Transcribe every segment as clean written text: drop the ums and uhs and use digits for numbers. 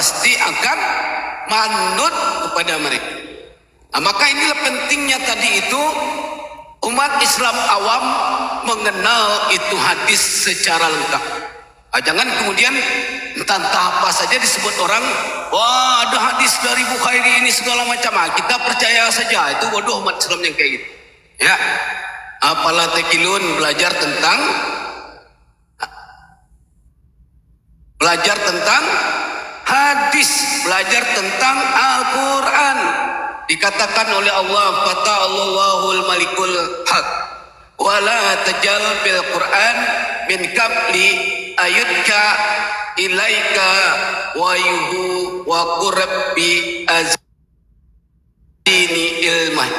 pasti akan manut kepada mereka. Nah, maka inilah pentingnya tadi itu umat Islam awam mengenal itu hadis secara lengkap. Nah, jangan kemudian entah apa saja disebut orang, wah ada hadis dari Bukhari ini segala macam. Nah, kita percaya saja, itu bodoh umat Islam yang kayak gitu. Ya, apalah tekilun belajar tentang hadis, belajar tentang Al-Quran. Dikatakan oleh Allah, fata'allahul malikul haq wala tajal bil Quran min qabli ayudka ilaika wa yuhu wa qurbi azini ilmah.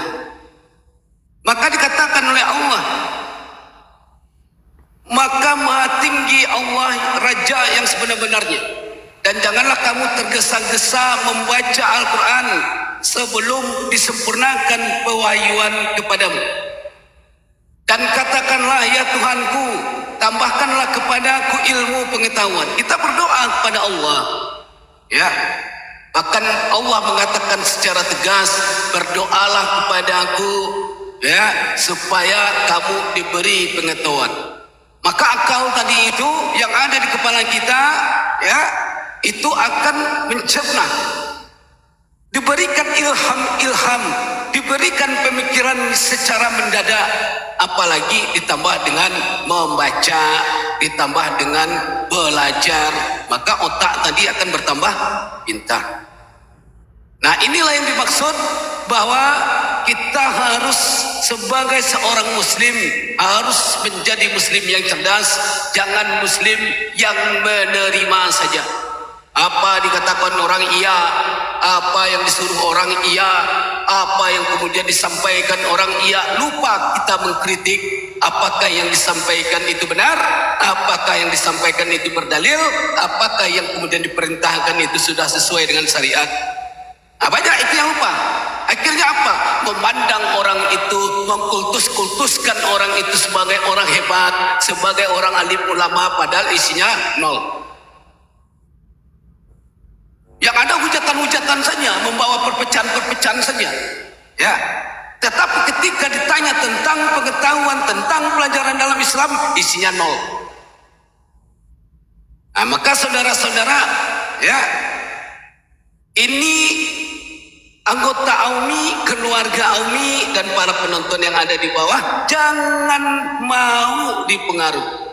Maka dikatakan oleh Allah, maka maha tinggi Allah Raja yang sebenar-benarnya, dan janganlah kamu tergesa-gesa membaca Al-Quran sebelum disempurnakan pewahyuan kepadamu. Dan katakanlah, ya Tuhanku, tambahkanlah kepadaku ilmu pengetahuan. Kita berdoa kepada Allah, ya. Bahkan Allah mengatakan secara tegas, berdoalah kepadaku, ya, supaya kamu diberi pengetahuan. Maka akal tadi itu yang ada di kepala kita, ya, itu akan mencerna, diberikan ilham, diberikan pemikiran secara mendadak, apalagi ditambah dengan membaca, ditambah dengan belajar, maka otak tadi akan bertambah pintar. Nah, inilah yang dimaksud bahwa kita harus sebagai seorang muslim harus menjadi muslim yang cerdas, jangan muslim yang menerima saja. Apa dikatakan orang iya, apa yang disuruh orang iya, apa yang kemudian disampaikan orang iya, lupa kita mengkritik apakah yang disampaikan itu benar, apakah yang disampaikan itu berdalil, apakah yang kemudian diperintahkan itu sudah sesuai dengan syariat. Banyak itu yang lupa. Akhirnya apa? Memandang orang itu, mengkultuskan orang itu sebagai orang hebat, sebagai orang alim ulama, padahal isinya nol. Yang ada hujatan-hujatan saja, membawa perpecahan-perpecahan saja. Ya. Tetapi ketika ditanya tentang pengetahuan, tentang pelajaran dalam Islam, isinya nol. Nah, maka saudara-saudara, ya, ini anggota AUMI, keluarga AUMI, dan para penonton yang ada di bawah, jangan mau dipengaruhi.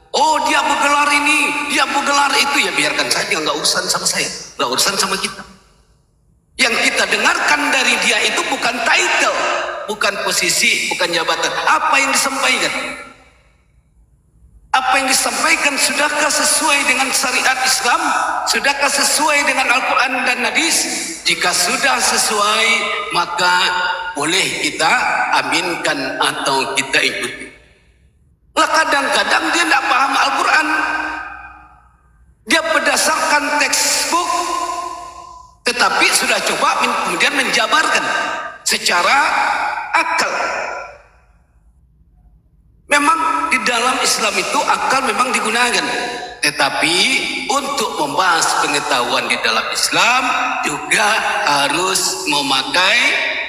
Oh, dia bergelar ini, dia bergelar itu, ya biarkan saja, nggak urusan sama saya, nggak urusan sama kita. Yang kita dengarkan dari dia itu bukan title, bukan posisi, bukan jabatan. Apa yang disampaikan? Apa yang disampaikan sudahkah sesuai dengan syariat Islam? Sudahkah sesuai dengan Al-Quran dan hadis? Jika sudah sesuai, maka boleh kita aminkan atau kita ikuti. Lah kadang-kadang dia tidak paham Al-Quran. Dia berdasarkan textbook, tetapi sudah coba kemudian menjabarkan secara akal. Memang di dalam Islam itu akal memang digunakan, tetapi untuk membahas pengetahuan di dalam Islam juga harus memakai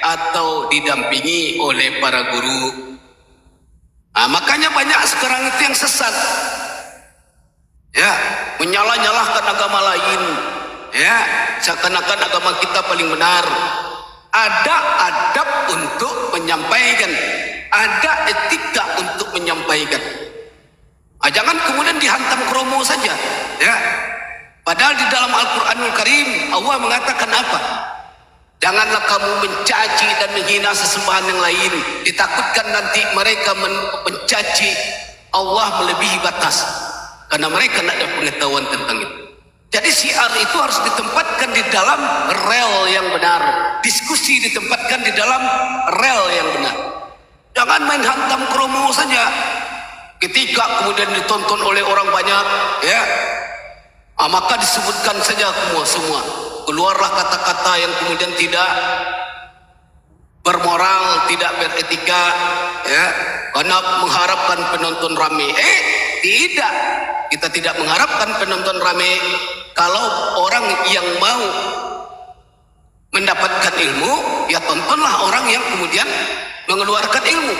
atau didampingi oleh para guru. Nah, makanya banyak sekarang itu yang sesat, ya, menyalah-nyalahkan agama lain, ya, seakan-akan agama kita paling benar. Ada adab untuk menyampaikan, ada etika untuk menyampaikan. Jangan kemudian dihantam kromo saja, ya. Padahal di dalam Al-Quranul Karim Allah mengatakan apa? Janganlah kamu mencaci dan menghina sesembahan yang lain. Ditakutkan nanti mereka mencaci Allah melebihi batas, karena mereka tidak ada pengetahuan tentang itu. Jadi syiar itu harus ditempatkan di dalam rel yang benar. Diskusi ditempatkan di dalam rel yang benar. Jangan main hantam kromo saja. Ketika kemudian ditonton oleh orang banyak, ya, maka disebutkan saja semua. Keluarlah kata-kata yang kemudian tidak bermoral, tidak beretika, ya, karena mengharapkan penonton ramai. Tidak, kita tidak mengharapkan penonton ramai. Kalau orang yang mau mendapatkan ilmu, ya tontonlah orang yang kemudian mengeluarkan ilmu.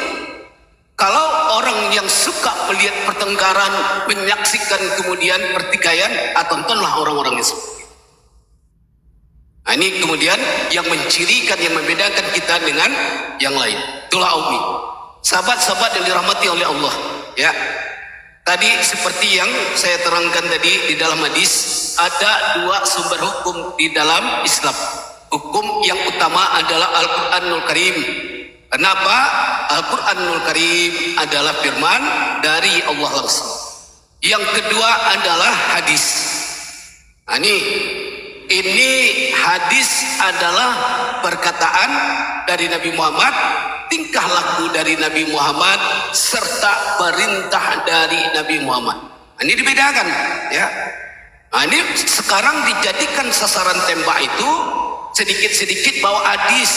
Kalau orang yang suka melihat pertengkaran, menyaksikan kemudian pertikaian, tontonlah orang-orang yang seperti itu. Nah, ini kemudian yang mencirikan, yang membedakan kita dengan yang lain. Itulah Umi. Sahabat-sahabat yang dirahmati oleh Allah, ya. Tadi seperti yang saya terangkan tadi di dalam hadis, ada dua sumber hukum di dalam Islam. Hukum yang utama adalah Al-Quranul Karim. Kenapa? Al-Quranul Karim adalah firman dari Allah langsung. Yang kedua adalah hadis. Nah, ini hadis adalah perkataan dari Nabi Muhammad, tingkah laku dari Nabi Muhammad, serta perintah dari Nabi Muhammad. Nah, ini dibedakan, ya. Nah, ini sekarang dijadikan sasaran tembak itu sedikit-sedikit bahwa hadis,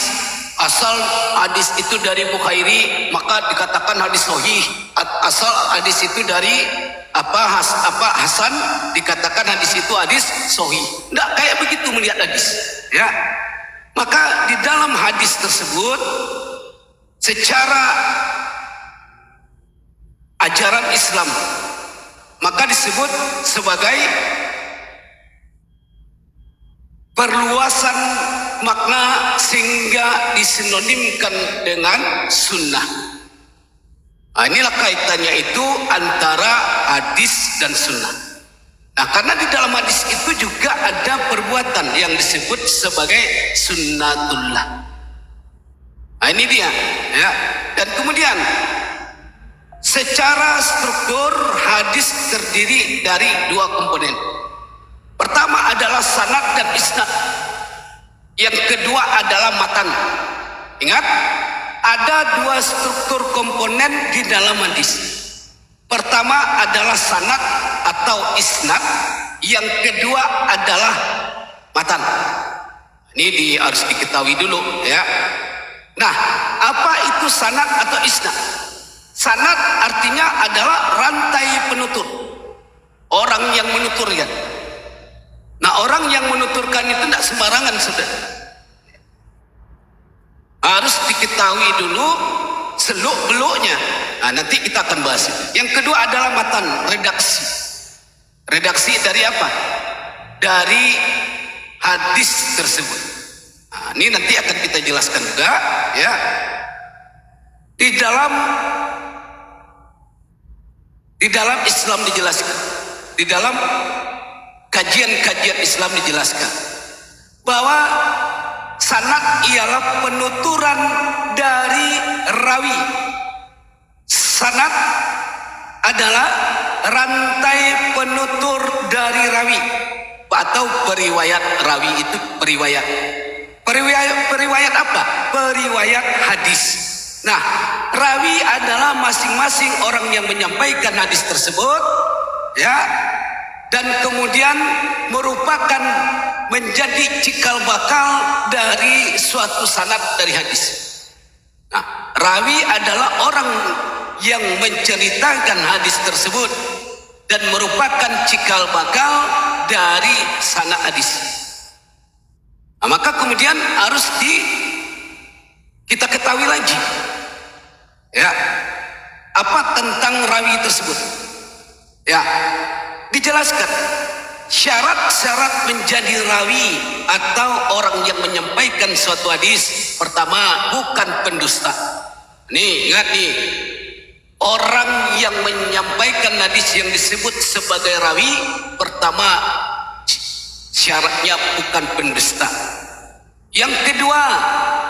asal hadis itu dari Bukhairi maka dikatakan hadis sahih, asal hadis itu dari Hasan dikatakan hadis itu hadis sahih. Tidak kayak begitu melihat hadis, ya. Maka di dalam hadis tersebut secara ajaran Islam maka disebut sebagai perluasan makna sehingga disinonimkan dengan sunnah. Nah, inilah kaitannya itu antara hadis dan sunnah. Nah, karena di dalam hadis itu juga ada perbuatan yang disebut sebagai sunnatullah. Nah, ini dia, ya. Dan kemudian secara struktur hadis terdiri dari dua komponen. Pertama adalah sanad dan isnad. Yang kedua adalah matan. Ingat, ada dua struktur komponen di dalam hadis. Pertama adalah sanad atau isnad. Yang kedua adalah matan. Ini harus diketahui dulu, ya. Nah, apa itu sanad atau isnad? Sanad artinya adalah rantai penutur, orang yang menuturkan. Nah, orang yang menuturkan itu tidak sembarangan, sudah. Harus diketahui dulu seluk-beluknya. Nah, nanti kita akan bahas itu. Yang kedua adalah matan, redaksi. Redaksi dari apa? Dari hadis tersebut. Nah, ini nanti akan kita jelaskan juga, ya. Di dalam Islam dijelaskan. Di dalam kajian-kajian Islam dijelaskan bahwa sanad ialah penuturan dari rawi. Sanad adalah rantai penutur dari rawi atau periwayat. Rawi itu periwayat. Periwayat apa? Periwayat hadis. Nah, rawi adalah masing-masing orang yang menyampaikan hadis tersebut, ya. Dan kemudian merupakan menjadi cikal bakal dari suatu sanad dari hadis. Nah, rawi adalah orang yang menceritakan hadis tersebut dan merupakan cikal bakal dari sanad hadis. Nah, maka kemudian harus kita ketahui lagi, ya, apa tentang rawi tersebut, ya. Dijelaskan syarat-syarat menjadi rawi atau orang yang menyampaikan suatu hadis. Pertama, bukan pendusta. Nih, ingat nih, orang yang menyampaikan hadis yang disebut sebagai rawi, pertama syaratnya bukan pendusta. Yang kedua,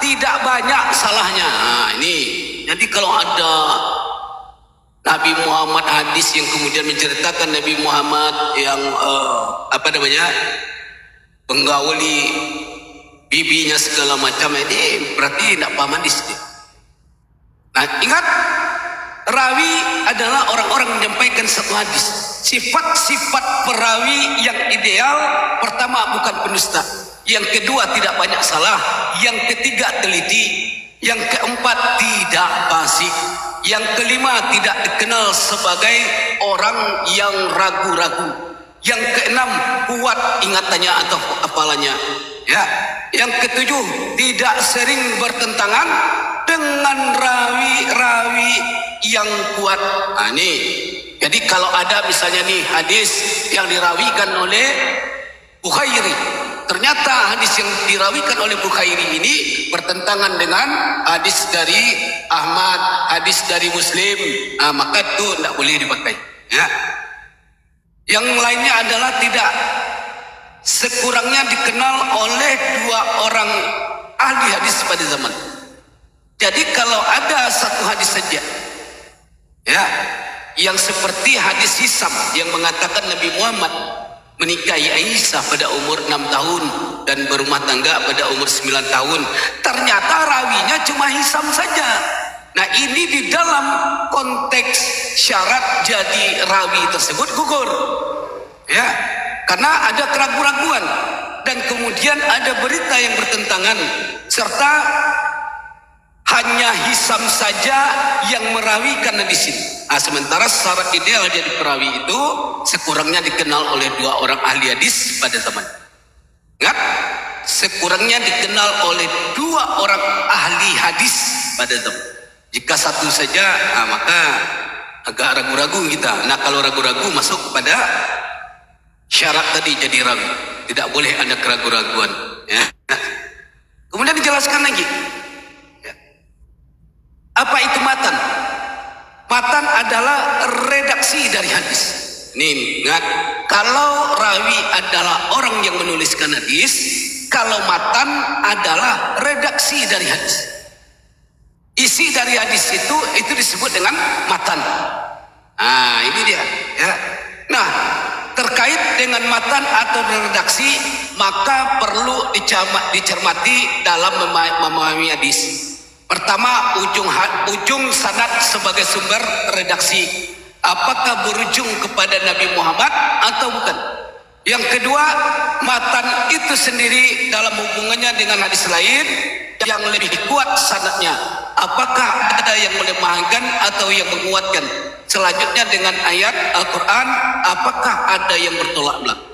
tidak banyak salahnya. Nah, ini jadi kalau ada Nabi Muhammad hadis yang kemudian menceritakan Nabi Muhammad yang penggauli bibinya segala macam, ini berarti tidak paham hadis dia. Nah, ingat, rawi adalah orang-orang menyampaikan satu hadis. Sifat-sifat perawi yang ideal, pertama bukan pendusta, yang kedua tidak banyak salah, yang ketiga teliti, yang keempat tidak fasik, yang kelima tidak dikenal sebagai orang yang ragu-ragu, Yang keenam, kuat ingatannya atau hafalannya. Ya. Yang ketujuh, tidak sering bertentangan dengan rawi-rawi yang kuat. Nah, nih. Jadi kalau ada misalnya nih hadis yang dirawikan oleh Bukhairi, ternyata hadis yang dirawikan oleh Bukhairi ini bertentangan dengan hadis dari Ahmad, hadis dari Muslim, maka itu tidak boleh dipakai. Ya. Yang lainnya adalah tidak sekurangnya dikenal oleh dua orang ahli hadis pada zaman. Jadi kalau ada satu hadis saja, ya, yang seperti hadis Hisam yang mengatakan Nabi Muhammad menikahi Aisyah pada umur 6 tahun dan berumah tangga pada umur 9 tahun. Ternyata rawinya cuma Hisam saja. Nah, ini di dalam konteks syarat jadi rawi tersebut gugur. Ya, karena ada keraguan-raguan dan kemudian ada berita yang bertentangan serta hanya Hisam saja yang merawikan hadis ini. Sementara syarat ideal jadi perawi itu sekurangnya dikenal oleh dua orang ahli hadis pada zaman. Ingat, sekurangnya dikenal oleh dua orang ahli hadis pada zaman. Jika satu saja, maka agak ragu-ragu kita. Nah, kalau ragu-ragu masuk pada syarat tadi jadi rawi. Tidak boleh ada keraguan-raguan. Ya. Kemudian dijelaskan lagi. Apa itu matan? Matan adalah redaksi dari hadis. Nih, ingat, kalau rawi adalah orang yang menuliskan hadis, kalau matan adalah redaksi dari hadis. Isi dari hadis itu disebut dengan matan. Ini dia. Ya. Nah, terkait dengan matan atau redaksi, maka perlu dicermati dalam memahami hadis. Pertama, ujung sanad sebagai sumber redaksi. Apakah berujung kepada Nabi Muhammad atau bukan? Yang kedua, matan itu sendiri dalam hubungannya dengan hadis lain yang lebih kuat sanadnya. Apakah ada yang melemahkan atau yang menguatkan? Selanjutnya dengan ayat Al-Quran, apakah ada yang bertolak belakang?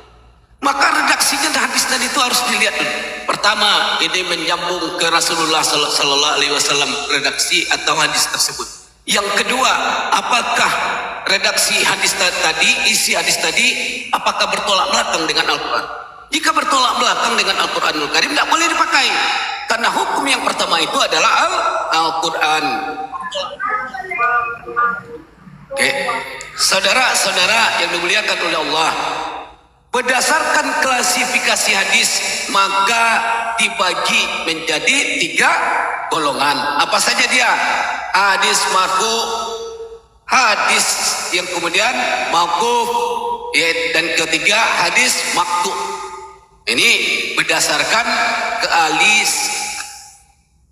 Maka redaksinya hadis tadi itu harus dilihat dulu. Pertama, ini menyambung ke Rasulullah Sallallahu Alaihi Wasallam redaksi atau hadis tersebut. Yang kedua, apakah redaksi hadis tadi, isi hadis tadi, apakah bertolak belakang dengan Al-Quran? Jika bertolak belakang dengan Al-Quranul Karim, tidak boleh dipakai. Karena hukum yang pertama itu adalah Al-Quran. Oke, saudara-saudara yang dimuliakan oleh Allah. Berdasarkan klasifikasi hadis, maka dibagi menjadi 3 golongan. Apa saja dia? Hadis marfu, hadis yang kemudian mauquf, dan ketiga hadis maqtu'. Ini berdasarkan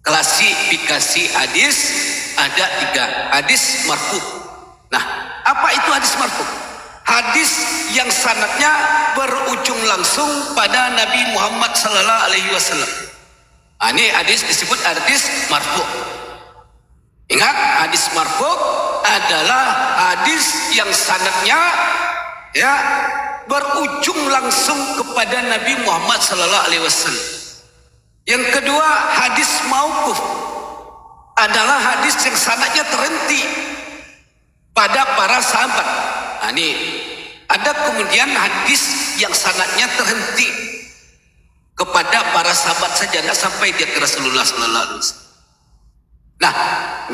klasifikasi hadis ada 3. Hadis marfu. Nah, apa itu hadis marfu? Hadis yang sanadnya berujung langsung pada Nabi Muhammad Sallallahu Alaihi Wasallam. Ini hadis disebut hadis marfu. Ingat, hadis marfu adalah hadis yang sanadnya berujung langsung kepada Nabi Muhammad Sallallahu Alaihi Wasallam. Yang kedua, hadis mauquf adalah hadis yang sanadnya terhenti pada para sahabat. Ini ada kemudian hadis yang sanadnya terhenti kepada para sahabat saja, tidak sampai dia ke Rasulullah Sallallahu Alaihi Wasallam. Nah,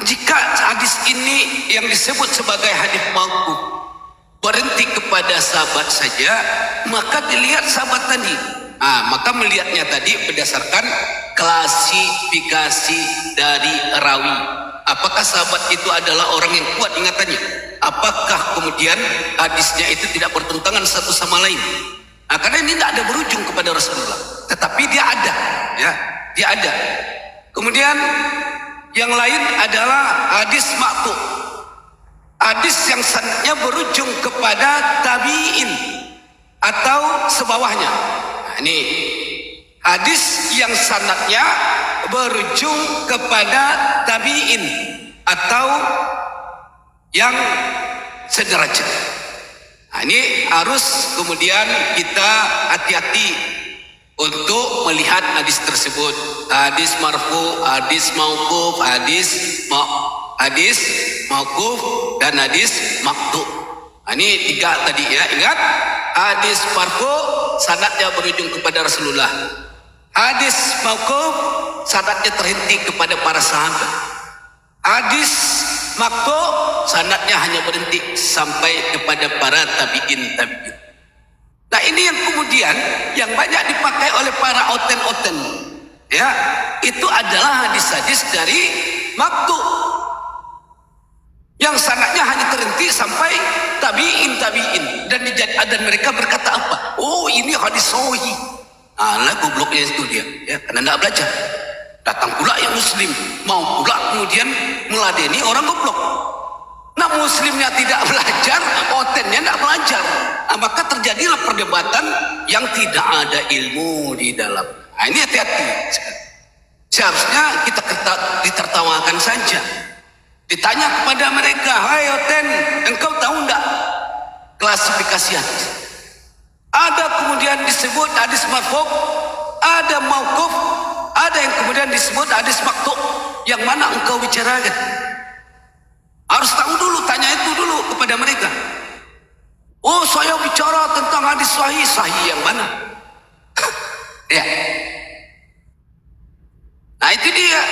jika hadis ini yang disebut sebagai hadis mauquf berhenti kepada sahabat saja, maka dilihat sahabat tadi. Maka melihatnya tadi berdasarkan klasifikasi dari rawi. Apakah sahabat itu adalah orang yang kuat ingatannya? Apakah kemudian hadisnya itu tidak bertentangan satu sama lain? Karena ini tidak ada berujung kepada Rasulullah, tetapi dia ada, dia ada. Kemudian yang lain adalah hadis maqtu', hadis yang sanadnya berujung kepada tabi'in atau sebawahnya. Ini hadis yang sanadnya berujung kepada tabi'in atau yang sederajat. Nah, ini harus kemudian kita hati-hati untuk melihat hadis tersebut. Hadis marfu, hadis mauquf, hadis mauquf dan hadis maqtu. Nah, ini 3 tadi ya. Ingat, hadis marfu sanadnya berujung kepada Rasulullah. Hadis mauquf sanadnya terhenti kepada para sahabat. Hadis maqtu sanadnya hanya berhenti sampai kepada para tabi'in. Nah, ini yang kemudian yang banyak dipakai oleh para oten-oten, ya, itu adalah hadis-hadis dari maqtu yang sanadnya hanya terhenti sampai tabi'in dan mereka berkata apa? Oh, ini hadis sahih. Lah gobloknya itu dia, ya, karena tidak belajar. Datang pula yang muslim, mau pula kemudian meladeni orang goblok. Nah, muslimnya tidak belajar, otennya tidak belajar. Nah, maka terjadilah perdebatan yang tidak ada ilmu di dalam. Nah, ini hati-hati. Seharusnya kita ditertawakan saja. Ditanya kepada mereka, hai oten, engkau tahu tidak klasifikasi hadis? Ada kemudian disebut hadis marfu, ada mauquf, ada yang kemudian disebut hadis maqtu. Yang mana engkau bicarakan? Harus tahu dulu, tanya itu dulu kepada mereka. Oh, saya bicara tentang hadis sahih. Sahih yang mana? Ya. Nah, itu dia.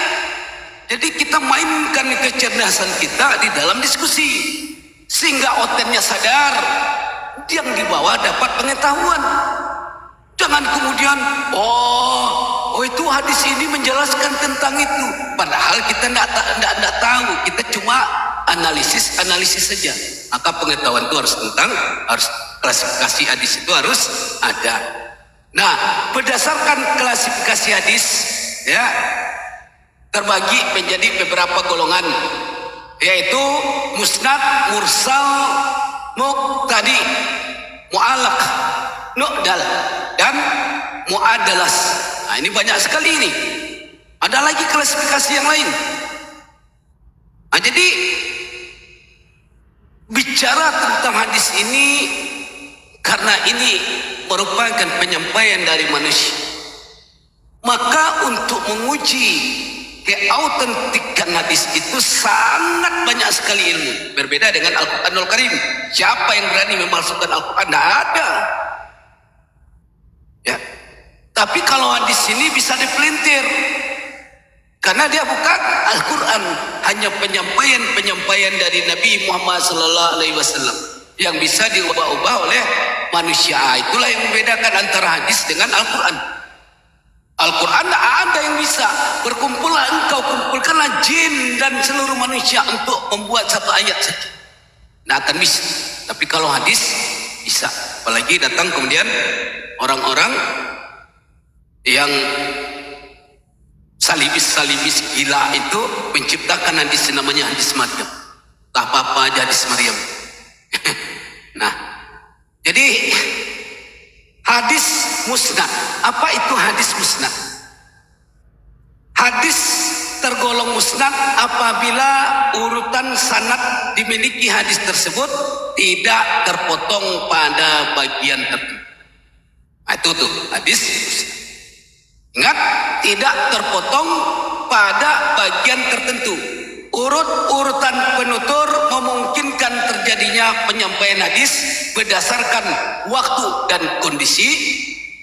Jadi kita mainkan kecerdasan kita di dalam diskusi, sehingga otennya sadar, yang di bawah dapat pengetahuan. Jangan kemudian, oh itu hadis ini menjelaskan tentang itu. Padahal kita tidak tahu, kita cuma analisis saja. Maka pengetahuan itu harus klasifikasi hadis itu harus ada. Nah, berdasarkan klasifikasi hadis, ya, terbagi menjadi beberapa golongan, yaitu musnad, mursal, muqtadi, mu'allaq, nu'dal, dan mu'adalas. Nah, ini banyak sekali ini. Ada lagi klasifikasi yang lain. Nah, jadi bicara tentang hadis ini karena ini merupakan penyampaian dari manusia, maka untuk menguji keautentikan hadis itu sangat banyak sekali ilmu. Berbeda dengan Al-Quranul Karim. Siapa yang berani memalsukan Al-Quran? Tidak ada. Ya. Tapi kalau hadis ini bisa dipelintir, karena dia bukan Al-Quran, hanya penyampaian dari Nabi Muhammad SAW yang bisa diubah-ubah oleh manusia. Itulah yang membedakan antara hadis dengan Al-Quran. Al-Quran tidak ada yang bisa. Berkumpullah engkau, kumpulkanlah jin dan seluruh manusia untuk membuat satu ayat saja. Tidak akan bisa. Tapi kalau hadis bisa. Apalagi datang kemudian orang-orang yang salibis gila itu menciptakan hadis namanya hadis Maryam. Tak apa-apa aja hadis Maryam. Nah, jadi hadis musnad. Apa itu hadis musnad? Hadis tergolong musnad apabila urutan sanad dimiliki hadis tersebut tidak terpotong pada bagian tertentu. Nah, itu tuh hadis musnad. Ingat, tidak terpotong pada bagian tertentu. Urutan penutur memungkinkan terjadinya penyampaian hadis berdasarkan waktu dan kondisi,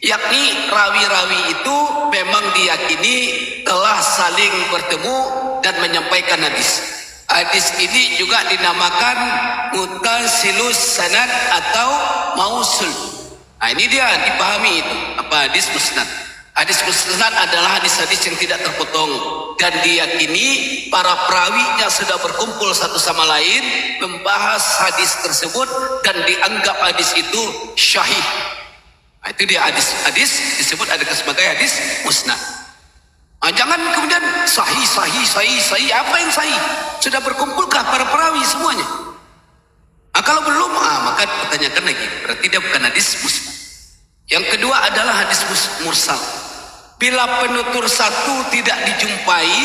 yakni rawi-rawi itu memang diyakini telah saling bertemu dan menyampaikan hadis. Hadis ini juga dinamakan muttasilus sanad atau mausul. Nah, ini dia dipahami itu apa hadis musnad. Hadis musnad adalah hadis-hadis yang tidak terpotong dan diyakini para perawinya sudah berkumpul satu sama lain membahas hadis tersebut dan dianggap hadis itu syahih. Nah, itu dia hadis disebut ada sebagai hadis musnad. Nah, jangan kemudian sahih. Apa yang sahih? Sudah berkumpulkah para perawi semuanya? Nah, kalau belum, maka pertanyakan lagi. Berarti dia bukan hadis musnad. Yang kedua adalah hadis mursal. Bila penutur satu tidak dijumpai,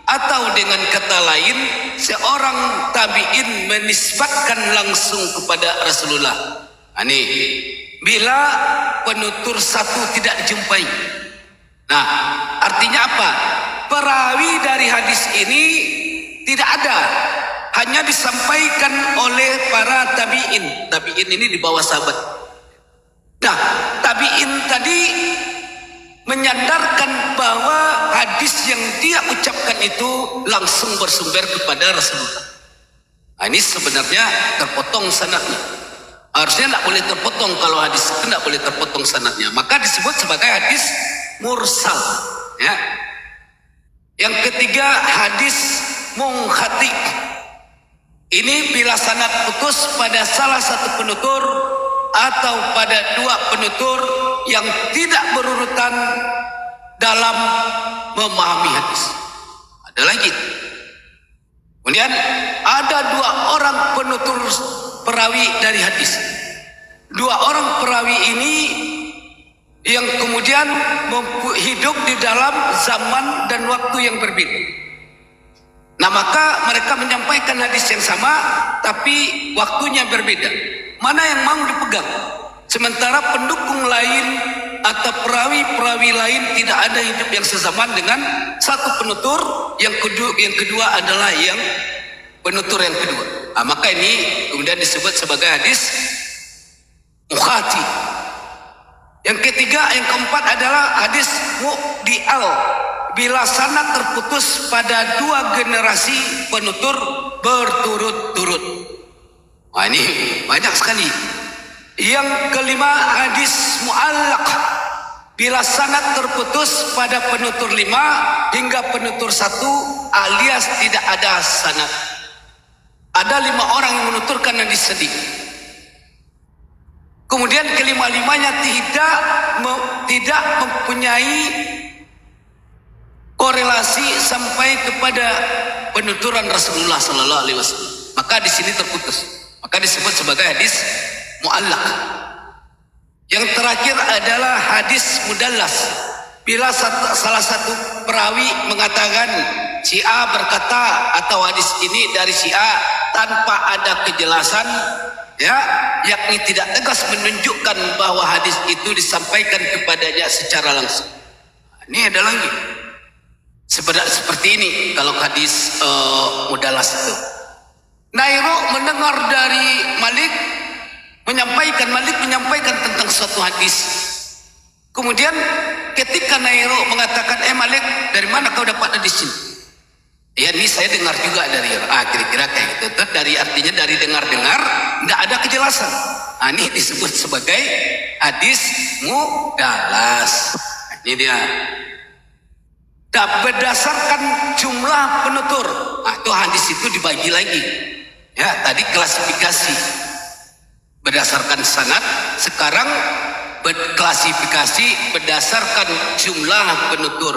atau dengan kata lain seorang tabi'in menisbatkan langsung kepada Rasulullah. Ini bila penutur satu tidak dijumpai. Nah, artinya apa? Perawi dari hadis ini tidak ada, hanya disampaikan oleh para tabi'in. Tabi'in ini di bawah sahabat. Nah, tabi'in tadi menyandarkan bahwa hadis yang dia ucapkan itu langsung bersumber kepada Rasulullah. Nah, ini sebenarnya terpotong sanadnya. Harusnya tidak boleh terpotong, kalau hadis itu tidak boleh terpotong sanadnya. Maka disebut sebagai hadis mursal. Ya. Yang ketiga, hadis munqati. Ini bila sanad putus pada salah satu penutur atau pada dua penutur yang tidak berurutan dalam memahami hadis. Ada lagi. Kemudian ada dua orang penutur perawi dari hadis. Dua orang perawi ini yang kemudian hidup di dalam zaman dan waktu yang berbeda. Nah, maka mereka menyampaikan hadis yang sama tapi waktunya berbeda. Mana yang mau dipegang? Sementara pendukung lain atau perawi-perawi lain tidak ada hidup yang sezaman dengan satu penutur, yang kedua adalah yang penutur yang kedua. Nah, maka ini kemudian disebut sebagai hadis munqati. Yang ketiga, yang keempat adalah hadis mu'dial. Bila sanad terputus pada dua generasi penutur berturut-turut. Wah, ini banyak sekali. Yang kelima, hadis mu'allaq. Bila sanad terputus pada penutur 5 hingga penutur 1 alias tidak ada sanad. Ada 5 orang yang menuturkan hadis tadi. Kemudian kelima-limanya tidak mempunyai korelasi sampai kepada penuturan Rasulullah Sallallahu Alaihi Wasallam. Maka di sini terputus. Maka disebut sebagai hadis mu'allaq. Yang terakhir adalah hadis mudallas. Bila salah satu perawi mengatakan si A berkata atau hadis ini dari si A tanpa ada kejelasan, ya, yakni tidak tegas menunjukkan bahwa hadis itu disampaikan kepadanya secara langsung. Ini ada lagi. Seperti ini kalau hadis mudallas itu. Nairo mendengar dari Malik menyampaikan tentang suatu hadis. Kemudian ketika Nairo mengatakan, Malik, dari mana kau dapat hadis ini? Ya, ini saya dengar juga dari kira-kira kayak gitu. Dari artinya dari dengar-dengar tidak ada kejelasan. Nah, ini disebut sebagai hadis mudallas. Ini dia. Dan berdasarkan jumlah penutur, itu hadis itu dibagi lagi. Ya, tadi klasifikasi berdasarkan sanad, sekarang klasifikasi berdasarkan jumlah penutur.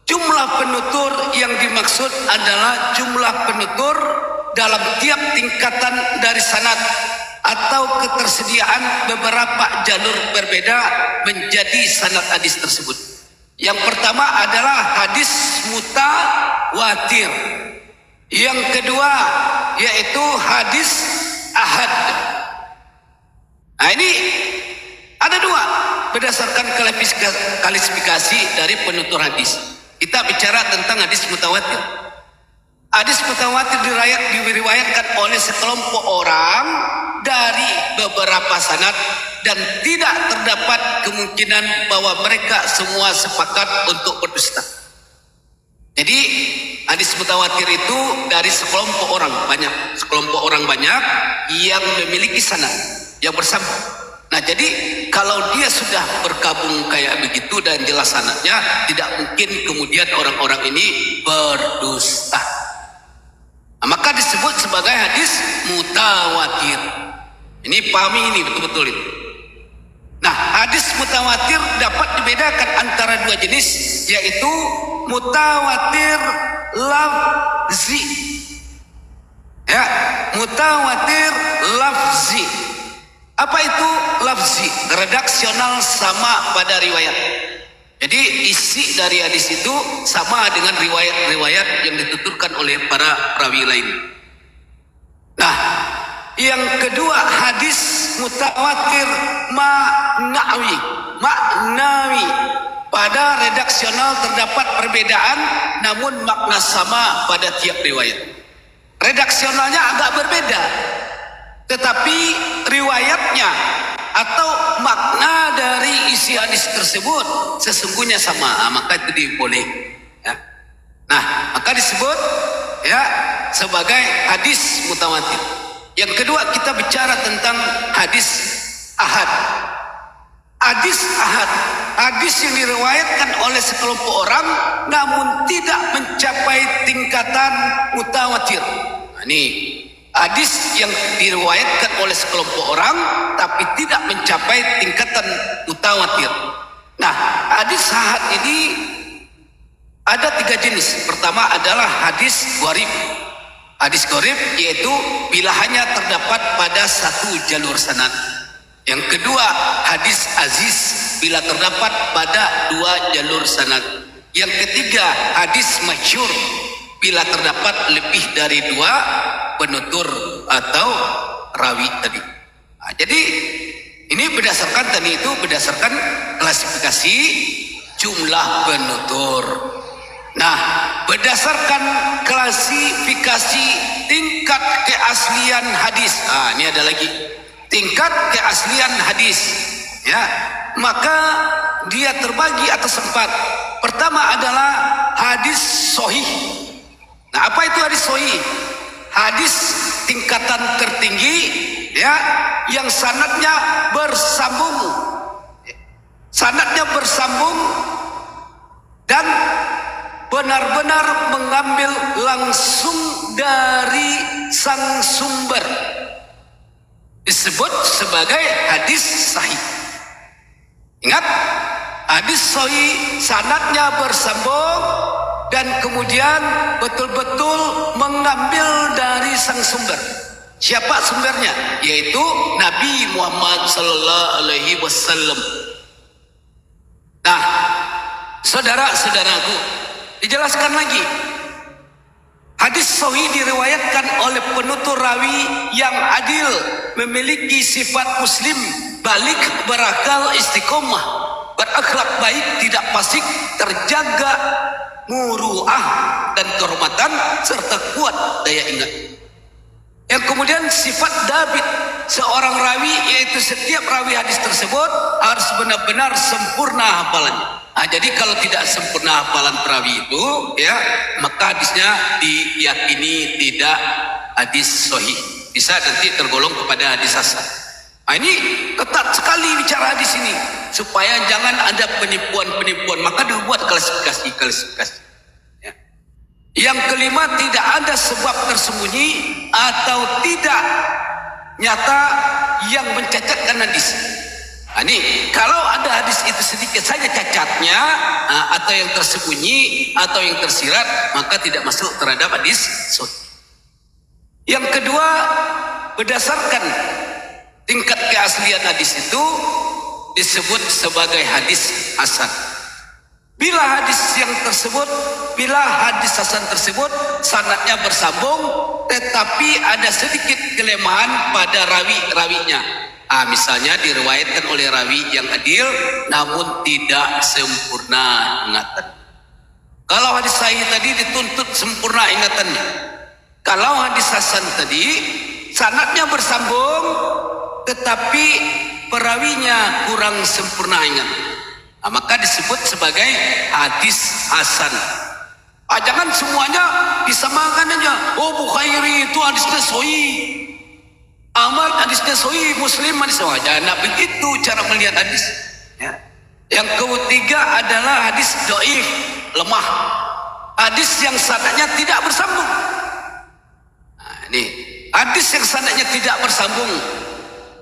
Jumlah penutur yang dimaksud adalah jumlah penutur dalam tiap tingkatan dari sanad atau ketersediaan beberapa jalur berbeda menjadi sanad hadis tersebut. Yang pertama adalah hadis mutawatir. Yang kedua yaitu hadis ahad. Nah, ini ada dua berdasarkan klasifikasi dari penutur hadis. Kita bicara tentang hadis mutawatir. Hadis mutawatir diriwayatkan oleh sekelompok orang dari beberapa sanad dan tidak terdapat kemungkinan bahwa mereka semua sepakat untuk berdusta. Jadi hadis mutawatir itu dari sekelompok orang banyak yang memiliki sanad yang bersambung. Nah, jadi kalau dia sudah bergabung kayak begitu dan jelas sanadnya, tidak mungkin kemudian orang-orang ini berdusta. Nah, maka disebut sebagai hadis mutawatir. Ini pahami ini betul-betul ini. Nah, hadis mutawatir dapat dibedakan antara dua jenis, yaitu mutawatir lafzi. Ya, mutawatir lafzi. Apa itu lafzi? Redaksional sama pada riwayat. Jadi isi dari hadis itu sama dengan riwayat-riwayat yang dituturkan oleh para perawi lain. Nah, yang kedua hadis mutawatir maknawi. Pada redaksional terdapat perbedaan namun makna sama pada tiap riwayat. Redaksionalnya agak berbeda, tetapi riwayatnya atau makna dari isi hadis tersebut sesungguhnya sama. Maka itu diboleh. Ya. Nah, maka disebut ya sebagai hadis mutawatir. Yang kedua kita bicara tentang hadis ahad. Hadis ahad, hadis yang diriwayatkan oleh sekelompok orang namun tidak mencapai tingkatan mutawatir. Nah, ini hadis yang diriwayatkan oleh sekelompok orang tapi tidak mencapai tingkatan mutawatir. Nah, hadis ahad ini ada 3 jenis. Pertama adalah hadis gharib. Hadis gharib yaitu bila hanya terdapat pada satu jalur sanad. Yang kedua hadis aziz bila terdapat pada 2 jalur sanad. Yang ketiga hadis masyhur bila terdapat lebih dari 2 penutur atau rawi tadi. Nah, jadi ini berdasarkan klasifikasi jumlah penutur. Nah, berdasarkan klasifikasi tingkat keaslian hadis. Nah, ini ada lagi tingkat keaslian hadis. Ya, maka dia terbagi atas 4. Pertama adalah hadis sahih. Nah, apa itu hadis sahih? Hadis tingkatan tertinggi, ya, yang sanadnya bersambung. Sanadnya bersambung dan benar-benar mengambil langsung dari sang sumber. Disebut sebagai hadis sahih. Ingat, hadis sahih sanadnya bersambung dan kemudian betul-betul mengambil dari sang sumber. Siapa sumbernya? Yaitu Nabi Muhammad sallallahu alaihi wasallam. Nah, saudara-saudaraku, dijelaskan lagi. Hadis sahih diriwayatkan oleh penutur rawi yang adil, memiliki sifat muslim, balik, berakal, istiqomah, berakhlak baik, tidak fasik, terjaga muruah dan kehormatan serta kuat daya ingat. Yang kemudian sifat David seorang rawi, yaitu setiap rawi hadis tersebut harus benar-benar sempurna hafalannya. Nah, jadi kalau tidak sempurna hafalan perawi itu, ya, maka hadisnya diyakini tidak hadis sahih. Bisa nanti tergolong kepada hadis hasan. Nah, ini ketat sekali bicara hadis ini supaya jangan ada penipuan-penipuan. Maka dibuat klasifikasi. Ya. Yang kelima, tidak ada sebab tersembunyi atau tidak nyata yang mencacatkan hadis. Nah, ini kalau ada hadis itu sedikit saja cacatnya, atau yang tersembunyi atau yang tersirat, maka tidak masuk terhadap hadis sahih. Yang kedua, berdasarkan tingkat keaslian hadis itu disebut sebagai hadis hasan. Bila hadis hasan tersebut sanadnya bersambung tetapi ada sedikit kelemahan pada rawinya. Misalnya diriwayatkan oleh rawi yang adil namun tidak sempurna ingatan. Kalau hadis sahih tadi dituntut sempurna ingatannya. Kalau hadis hasan tadi sanadnya bersambung tetapi perawinya kurang sempurna ingat. Maka disebut sebagai hadis hasan. Jangan semuanya disamakan aja. Oh, Bukhari itu hadisnya sahih, Ahmad hadisnya sahih, Muslim hadisnya. Jangan begitu cara melihat hadis. Ya. Yang ketiga adalah hadis dhaif, lemah. Hadis yang sanadnya tidak bersambung. Ini hadis yang sanadnya tidak bersambung.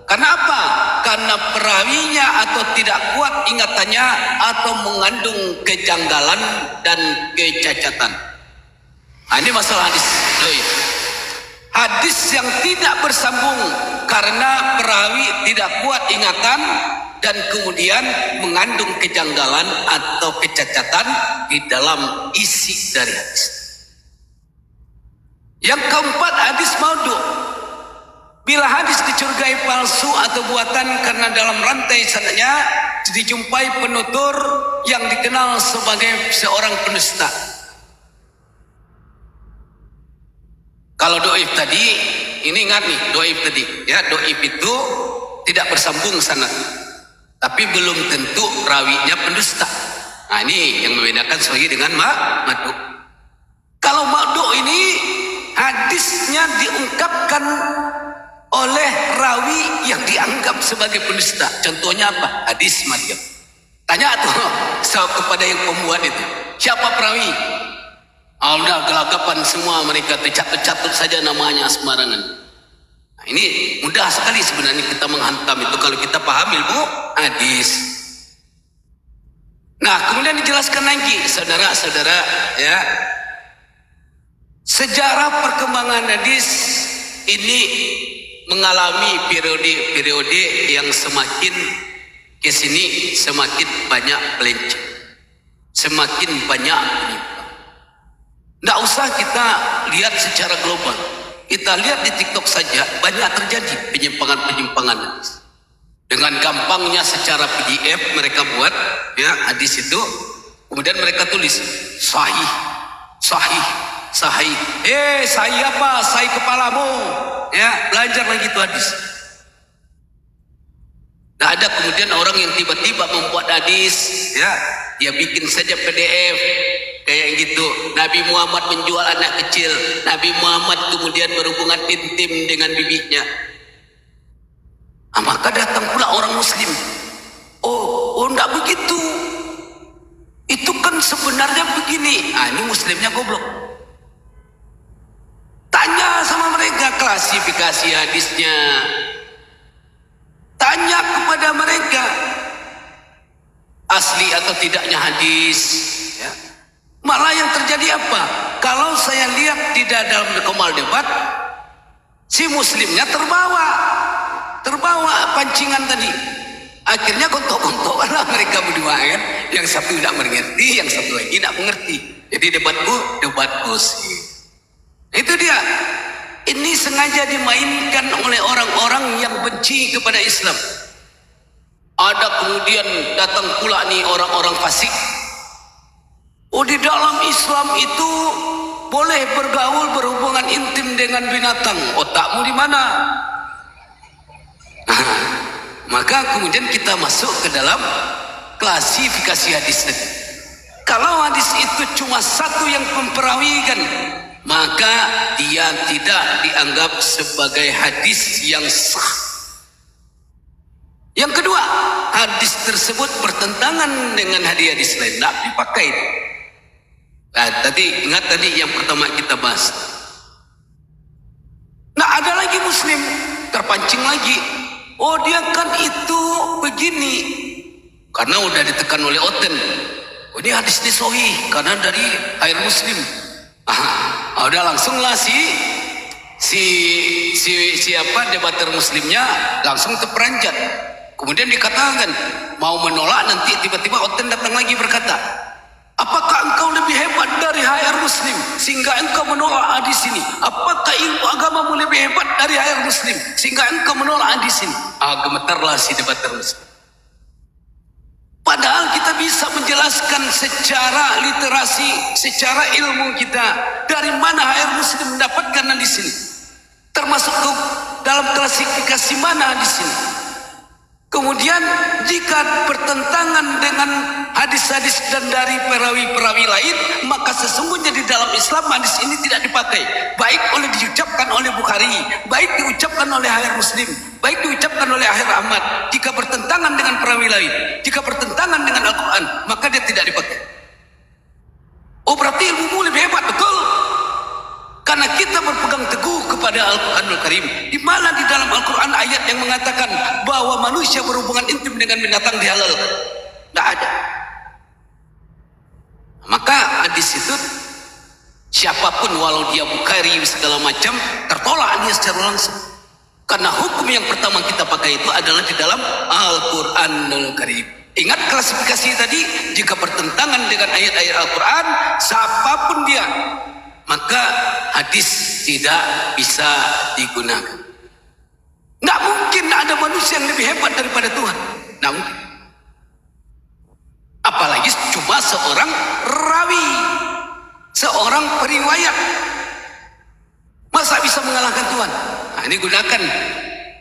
Karena apa? Karena perawinya atau tidak kuat ingatannya atau mengandung kejanggalan dan kecacatan. Ini masalah hadis dhaif. Hadis yang tidak bersambung karena perawi tidak kuat ingatan dan kemudian mengandung kejanggalan atau kecacatan di dalam isi dari hadis. Yang keempat, hadis maudhu. Bila hadis dicurigai palsu atau buatan karena dalam rantai sanadnya dijumpai penutur yang dikenal sebagai seorang pendusta. Kalau doif tadi, ini ingat nih, doif tadi, ya, doif itu tidak bersambung sanad, tapi belum tentu rawinya pendusta. Nah, ini yang membedakan sebagai dengan madhu. Kalau madhu ini hadisnya diungkapkan oleh rawi yang dianggap sebagai pendusta. Contohnya apa? Hadis Maryam. Tanya tuh kepada yang pembuat itu, siapa perawi? Udah gelagapan semua, mereka tercatut saja namanya sembarangan. Nah, ini mudah sekali sebenarnya kita menghantam itu kalau kita paham ilmu hadis. Nah, kemudian dijelaskan lagi, saudara-saudara, ya, sejarah perkembangan hadis ini mengalami periode-periode yang semakin kesini semakin banyak pelenceng, semakin banyak penyimpang. Tidak usah kita lihat secara global, kita lihat di TikTok saja banyak terjadi penyimpangan-penyimpangan hadis. Dengan gampangnya secara PDF mereka buat, ya, hadis itu, kemudian mereka tulis sahih, sahih, sahih. Sahih apa? Sahih kepalamu. Ya, belajar lagi itu hadis. Nah, ada kemudian orang yang tiba-tiba membuat hadis, ya, dia bikin saja PDF kayak gitu. Nabi Muhammad menjual anak kecil, Nabi Muhammad kemudian berhubungan intim dengan bibinya. Maka datang pula orang muslim, oh enggak begitu, itu kan sebenarnya begini. Ini muslimnya goblok. Tanya sama mereka klasifikasi hadisnya, tanya kepada mereka asli atau tidaknya hadis, ya. Malah yang terjadi apa? Kalau saya lihat di dalam kemal debat, si muslimnya terbawa pancingan tadi. Akhirnya kontok-kontokan lah mereka berdua, kan? Yang satu tidak mengerti, yang satu lagi tidak mengerti. Jadi debatku sih. Itu dia. Ini sengaja dimainkan oleh orang-orang yang benci kepada Islam. Ada kemudian datang pula nih orang-orang fasik. Oh, di dalam Islam itu boleh berhubungan intim dengan binatang. Otakmu di mana? Maka kemudian kita masuk ke dalam klasifikasi hadis tadi. Kalau hadis itu cuma satu yang memperawikan, maka dia tidak dianggap sebagai hadis yang sah. Yang kedua, hadis tersebut bertentangan dengan hadis lain, tidak dipakai. Nah, ingat tadi yang pertama kita bahas. Nah, ada lagi muslim terpancing lagi. Oh, dia kan itu begini karena udah ditekan oleh Oten. Oh, ini hadis ini sahih karena dari air muslim. Udah langsunglah siapa debater muslimnya langsung terperanjat. Kemudian dikatakan mau menolak, nanti tiba-tiba Oten datang lagi berkata, apakah engkau lebih hebat dari HR Muslim sehingga engkau menolak hadis ini? Apakah ilmu agamamu lebih hebat dari HR Muslim sehingga engkau menolak hadis ini? Gemetarlah si debater Muslim. Padahal kita bisa menjelaskan secara literasi, secara ilmu kita dari mana HR Muslim mendapatkan hadis ini, termasuk dalam klasifikasi mana hadis ini. Kemudian jika bertentangan dengan hadis-hadis dan dari perawi-perawi lain, maka sesungguhnya di dalam Islam hadis ini tidak dipakai, baik diucapkan oleh Bukhari, baik diucapkan oleh Akhir Muslim, baik diucapkan oleh Akhir Ahmad. Jika bertentangan dengan perawi lain, jika bertentangan dengan Al-Quran, maka dia tidak dipakai. Oh, berarti ilmumu lebih hebat, betul? Karena kita berpegang teguh kepada Al-Quranul Karim, di mana di dalam Al-Quran ayat yang mengatakan bahwa manusia berhubungan intim dengan binatang dihalalkan. Tidak ada. Maka hadis itu siapapun walau dia Bukhari segala macam tertolak dia secara langsung. Karena hukum yang pertama kita pakai itu adalah di dalam Al-Quranul Karim. Ingat klasifikasi tadi, jika bertentangan dengan ayat-ayat Al-Quran, siapapun dia, maka hadis tidak bisa digunakan. Nggak mungkin ada manusia yang lebih hebat daripada Tuhan. Nggak mungkin. Apalagi cuma seorang rawi, seorang periwayat. Masa bisa mengalahkan Tuhan? Nah, ini gunakan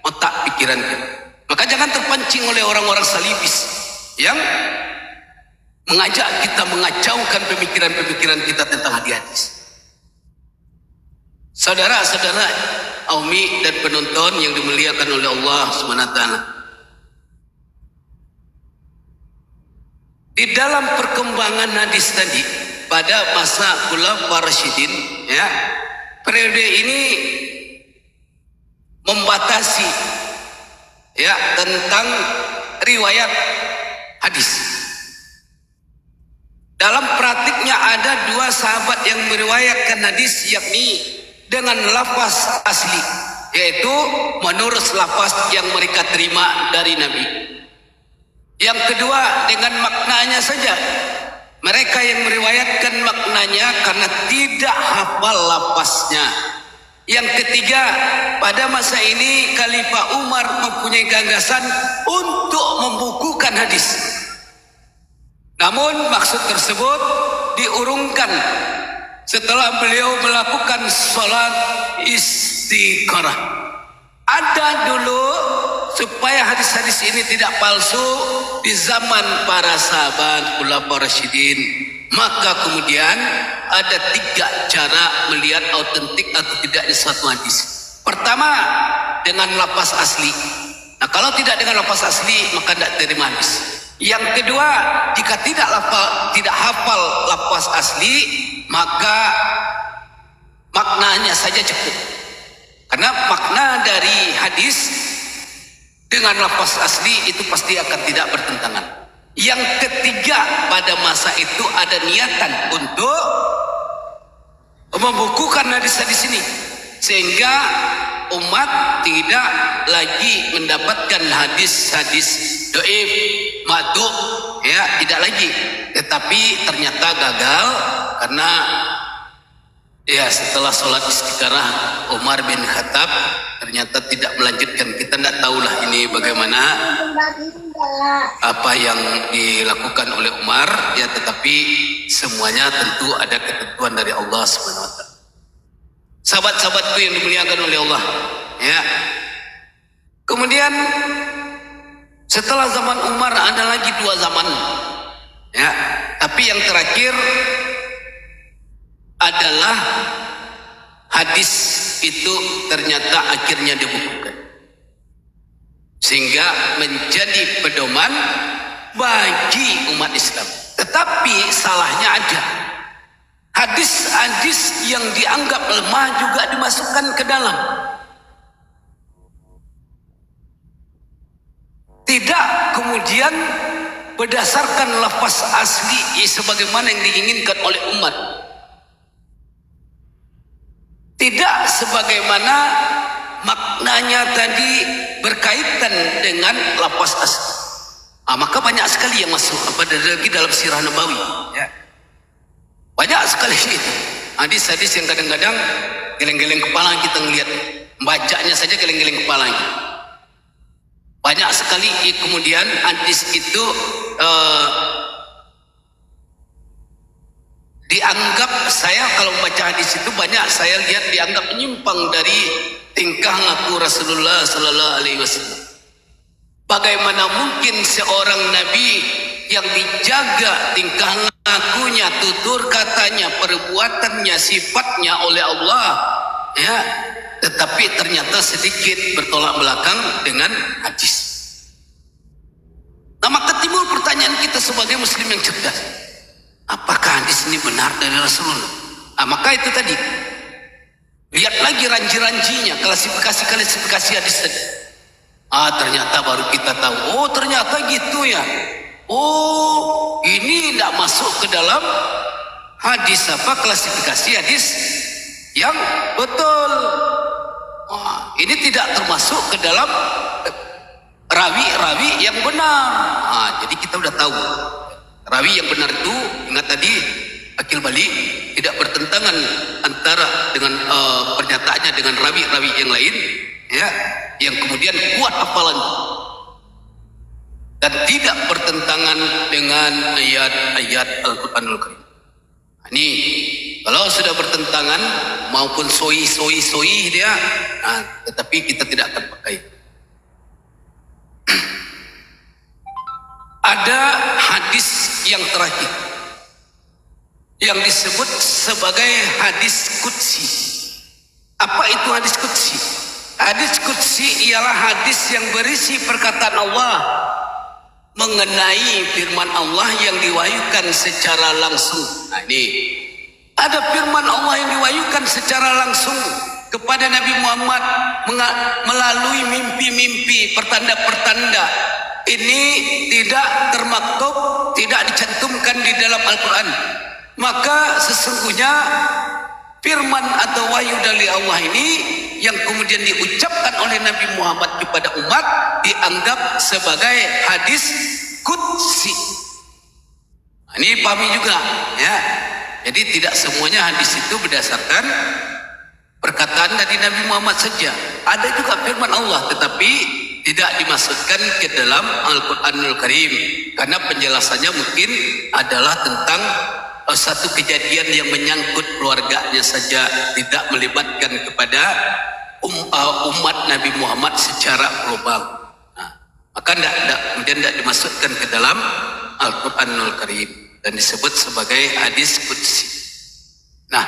otak pikiran kita. Maka jangan terpancing oleh orang-orang salibis yang mengajak kita mengacaukan pemikiran-pemikiran kita tentang hadis. Saudara-saudara Aumi dan penonton yang dimuliakan oleh Allah SWT, di dalam perkembangan hadis tadi pada masa Khulafaur Rasyidin, ya, periode ini membatasi, ya, tentang riwayat hadis. Dalam praktiknya ada dua sahabat yang meriwayatkan hadis, yakni dengan lafaz asli, yaitu menurut lafaz yang mereka terima dari Nabi. Yang kedua dengan maknanya saja. Mereka yang meriwayatkan maknanya karena tidak hafal lafaznya. Yang ketiga, pada masa ini Khalifah Umar mempunyai gagasan untuk membukukan hadis. Namun maksud tersebut diurungkan setelah beliau melakukan sholat istikharah. Ada dulu supaya hadis-hadis ini tidak palsu di zaman para sahabat Khulafaur Rasyidin. Maka kemudian ada 3 cara melihat autentik atau tidaknya suatu hadis. Pertama, dengan lafaz asli. Nah, kalau tidak dengan lafaz asli maka tidak terima hadis. Yang kedua, jika tidak hafal lafaz asli, maka maknanya saja cukup. Karena makna dari hadis dengan lafaz asli itu pasti akan tidak bertentangan. Yang ketiga, pada masa itu ada niatan untuk membukukan hadis-hadis ini, sehingga umat tidak lagi mendapatkan hadis-hadis dhaif, madhub, ya, tidak lagi. Tetapi ternyata gagal karena ya setelah sholat istikharah Umar bin Khattab ternyata tidak melanjutkan. Kita tidak tahulah ini bagaimana apa yang dilakukan oleh Umar, ya, tetapi semuanya tentu ada ketentuan dari Allah SWT. Sahabat-sahabatku yang dimuliakan oleh Allah, ya. Kemudian setelah zaman Umar ada lagi 2 zaman, ya. Tapi yang terakhir adalah hadis itu ternyata akhirnya dibukukan, sehingga menjadi pedoman bagi umat Islam. Tetapi salahnya ada. Hadis-hadis yang dianggap lemah juga dimasukkan ke dalam. Tidak kemudian berdasarkan lafaz asli sebagaimana yang diinginkan oleh umat. Tidak sebagaimana maknanya tadi berkaitan dengan lafaz asli. Maka banyak sekali yang masuk apalagi dalam sirah Nabawi, ya. Banyak sekali itu hadis-hadis yang kadang-kadang geleng-geleng kepala kita ngelihat, bacanya saja geleng-geleng kepala kita. Banyak sekali kemudian hadis itu dianggap, saya kalau membaca hadis itu banyak saya lihat dianggap menyimpang dari tingkah laku Rasulullah Sallallahu Alaihi Wasallam. Bagaimana mungkin seorang Nabi yang dijaga tingkah lakunya, tutur katanya, perbuatannya, sifatnya oleh Allah, ya, tetapi ternyata sedikit bertolak belakang dengan hadis. Nah, maka timbul pertanyaan kita sebagai muslim yang cerdas, apakah hadis ini benar dari Rasulullah? Maka itu tadi, lihat lagi ranji-ranjinya, klasifikasi hadis tadi. Ternyata baru kita tahu, oh ternyata gitu ya. Oh, ini tidak masuk ke dalam hadis klasifikasi hadis yang betul. Ini tidak termasuk ke dalam rawi-rawi yang benar. Jadi kita udah tahu rawi yang benar itu, ingat tadi akil balik, tidak bertentangan antara dengan pernyataannya dengan rawi-rawi yang lain, ya, yang kemudian kuat hafalan dan tidak bertentangan dengan ayat-ayat Al-Quranul Karim. Ini kalau sudah bertentangan maupun soi dia, tetapi kita tidak akan pakai. Ada hadis yang terakhir yang disebut sebagai hadis qudsi. Apa itu hadis qudsi? Hadis qudsi ialah hadis yang berisi perkataan Allah mengenai firman Allah yang diwahyukan secara langsung. Ini ada firman Allah yang diwahyukan secara langsung kepada Nabi Muhammad melalui mimpi-mimpi, pertanda-pertanda. Ini tidak termaktub, tidak dicantumkan di dalam Al-Quran. Maka sesungguhnya firman atau wahyu dari Allah ini yang kemudian diucapkan oleh Nabi Muhammad kepada umat dianggap sebagai hadis qudsi. Ini pahami juga, ya. Jadi tidak semuanya hadis itu berdasarkan perkataan dari Nabi Muhammad saja. Ada juga firman Allah, tetapi tidak dimasukkan ke dalam Al-Quranul Karim karena penjelasannya mungkin adalah tentang satu kejadian yang menyangkut keluarganya saja, tidak melibatkan kepada umat Nabi Muhammad secara global. Maka kemudian tidak dimasukkan ke dalam Al-Quranul Karim dan disebut sebagai hadis qudsi. Nah,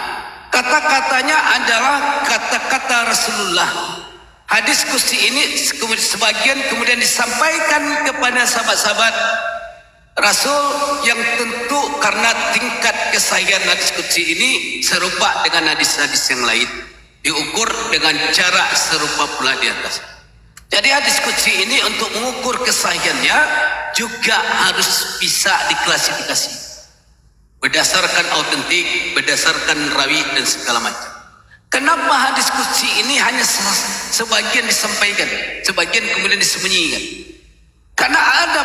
kata-katanya adalah kata-kata Rasulullah. Hadis qudsi ini sebagian kemudian disampaikan kepada sahabat-sahabat Rasul yang tentu karena tingkat kesahihan hadis qudsi ini serupa dengan hadis-hadis yang lain, diukur dengan cara serupa pula di atas. Jadi hadis qudsi ini untuk mengukur kesahihannya juga harus bisa diklasifikasi berdasarkan autentik, berdasarkan rawi dan segala macam. Kenapa hadis qudsi ini hanya sebagian disampaikan, sebagian kemudian disembunyikan? Karena ada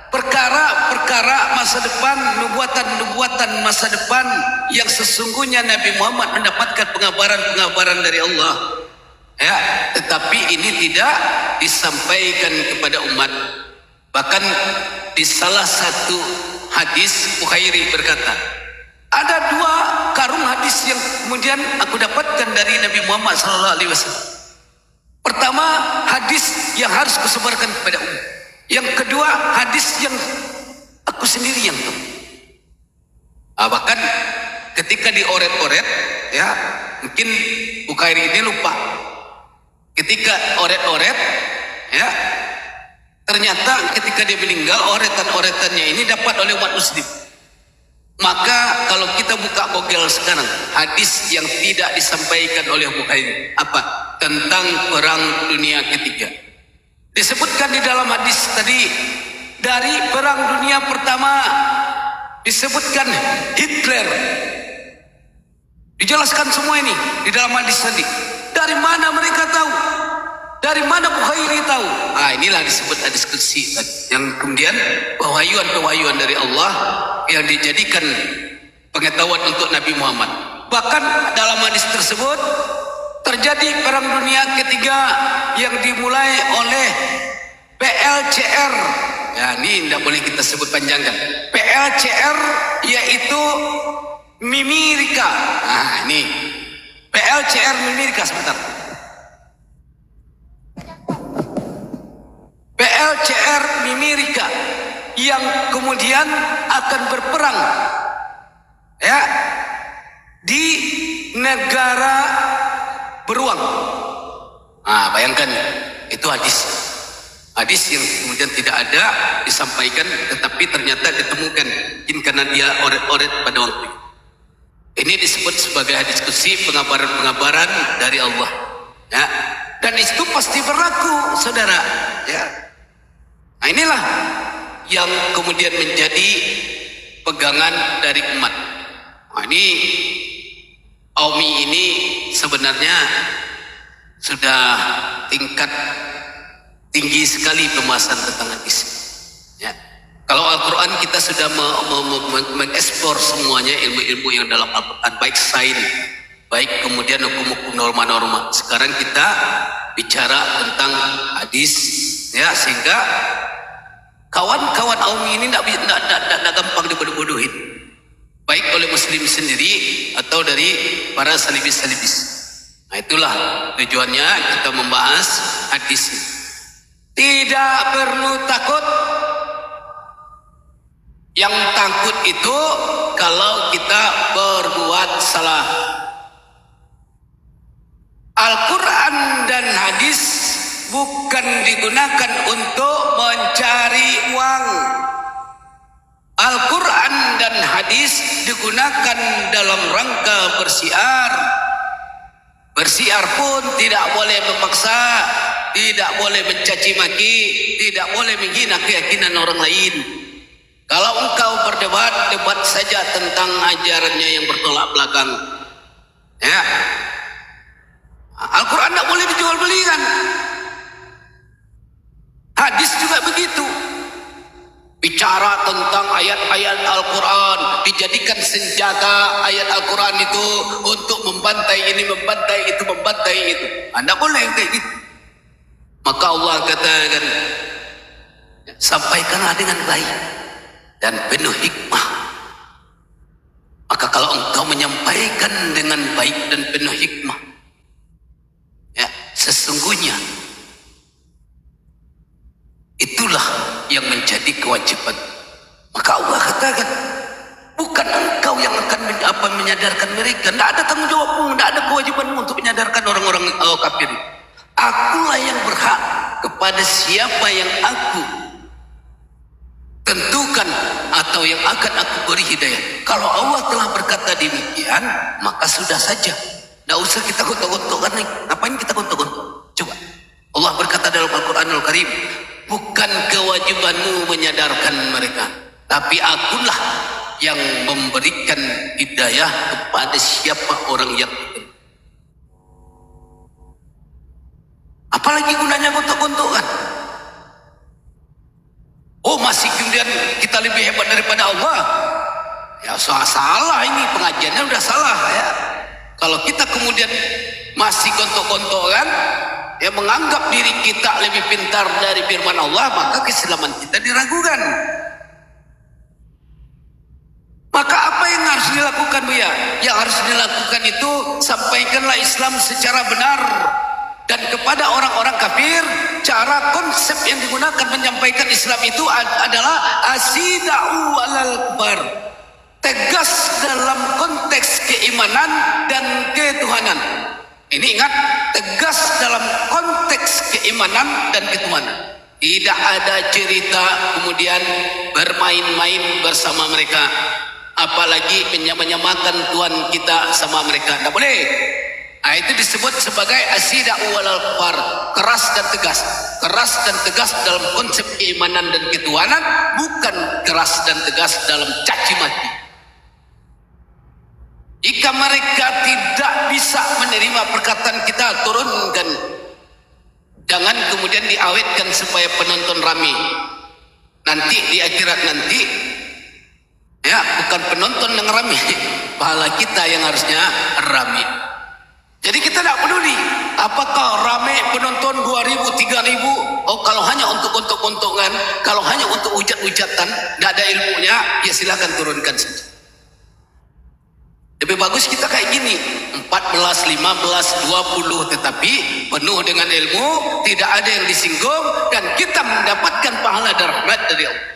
perkara-perkara masa depan, nubuatan-nubuatan masa depan yang sesungguhnya Nabi Muhammad mendapatkan pengabaran-pengabaran dari Allah, ya, tetapi ini tidak disampaikan kepada umat. Bahkan di salah satu hadis Bukhairi berkata, ada dua karung hadis yang kemudian aku dapatkan dari Nabi Muhammad SAW. Pertama, hadis yang harus kusebarkan kepada umat. Yang kedua, hadis yang aku sendiri yang tahu. Bahkan ketika dioret-oret, ya, mungkin Bukhairi ini lupa. Ketika oret-oret, ya, ternyata ketika dia meninggal, oretan-oretannya ini dapat oleh umat muslim. Maka kalau kita buka Google sekarang, hadis yang tidak disampaikan oleh Bukhairi apa? Tentang perang dunia ketiga. Disebutkan di dalam hadis tadi, dari perang dunia pertama disebutkan Hitler. Dijelaskan semua ini di dalam hadis tadi. Dari mana mereka tahu? Dari mana Bukhairi tahu? Inilah disebut hadis qudsi yang kemudian pewahyuan dari Allah yang dijadikan pengetahuan untuk Nabi Muhammad. Bahkan dalam hadis tersebut terjadi perang dunia ketiga yang dimulai oleh PLCR. Ya, ini tidak boleh kita sebut panjangkan. PLCR yaitu Mimirika. Ini PLCR Mimirika sebentar. PLCR Mimirika yang kemudian akan berperang, ya, di negara beruang. Bayangkan itu hadis yang kemudian tidak ada disampaikan, tetapi ternyata ditemukan mungkin karena dia oret-oret pada waktu itu. Ini disebut sebagai hadis qudsi, pengabaran-pengabaran dari Allah, ya, dan itu pasti berlaku, saudara, ya. Inilah yang kemudian menjadi pegangan dari umat. Ini Aumi ini sebenarnya sudah tingkat tinggi sekali pembahasan tentang hadis. Ya. Kalau Al-Quran kita sudah mengeksplor semuanya ilmu-ilmu yang dalam Al-Quran, baik sains, baik kemudian hukum-hukum norma-norma. Sekarang kita bicara tentang hadis, ya, sehingga kawan-kawan awam ini tidak gampang dibodoh-bodohin, baik oleh muslim sendiri atau dari para salibis-salibis. Nah, itulah tujuannya kita membahas hadis. Tidak perlu takut. Yang takut itu kalau kita berbuat salah. Al-Quran dan hadis bukan digunakan untuk mencari uang. Al-Quran dan hadis digunakan dalam rangka bersiar. Bersiar pun tidak boleh memaksa, tidak boleh mencaci maki, tidak boleh menghina keyakinan orang lain. Kalau engkau berdebat, debat saja tentang ajarannya yang bertolak belakang. Ya. Al-Quran tidak boleh dijual belikan. Hadis juga begitu. Bicara tentang ayat-ayat Al-Quran, dijadikan senjata ayat Al-Quran itu untuk membantai ini, membantai itu, membantai itu. Anda boleh kayak gitu. Maka Allah katakan, sampaikanlah dengan baik dan penuh hikmah. Maka kalau engkau menyampaikan dengan baik dan penuh hikmah, ya, sesungguhnya itulah yang menjadi kewajiban. Maka Allah katakan, bukan engkau yang akan menyadarkan mereka. Tidak ada tanggung jawabmu, tidak ada kewajibanmu untuk menyadarkan orang-orang kafir. Akulah yang berhak kepada siapa yang aku tentukan atau yang akan aku beri hidayah. Kalau Allah telah berkata demikian, maka sudah saja. Tidak usah kita gontok-gontok nih. Ngapain kita gontok-gontok? Coba. Allah berkata dalam Al-Quranul Karim, bukan kewajibanmu menyadarkan mereka, tapi akulah yang memberikan hidayah kepada siapa orang yang itu. Apalagi gunanya gontok-gontokan? Oh, masih kemudian kita lebih hebat daripada Allah? Ya, salah ini, pengajiannya udah salah ya. Kalau kita kemudian masih gontok-gontokan, ya, menganggap diri kita lebih pintar dari firman Allah, maka keislaman kita diragukan. Maka apa yang harus dilakukan, Bu ya? Yang harus dilakukan itu, sampaikanlah Islam secara benar. Dan kepada orang-orang kafir, cara konsep yang digunakan menyampaikan Islam itu adalah asida'u alal kufar. Tegas dalam konteks keimanan dan ketuhanan. Ini ingat, tegas dalam konteks keimanan dan ketuhanan. Tidak ada cerita kemudian bermain-main bersama mereka, apalagi menyamakan Tuhan kita sama mereka. Tidak boleh. Nah, itu disebut sebagai asida'u walal kufar, keras dan tegas. Keras dan tegas dalam konsep keimanan dan ketuhanan, bukan keras dan tegas dalam caci maki. Jika mereka tidak bisa menerima perkataan kita, turunkan. Jangan kemudian diawetkan supaya penonton ramai. Nanti di akhirat nanti, ya, bukan penonton yang ramai, pahala kita yang harusnya ramai. Jadi kita tidak peduli apakah ramai penonton 2.000, 3.000. Oh, kalau hanya untuk untungan, kalau hanya untuk ujat-ujatan, tidak ada ilmunya, ya silakan turunkan saja. Lebih bagus kita kayak gini, 14, 15, 20, tetapi penuh dengan ilmu, tidak ada yang disinggung, dan kita mendapatkan pahala dan rahmat dari Allah.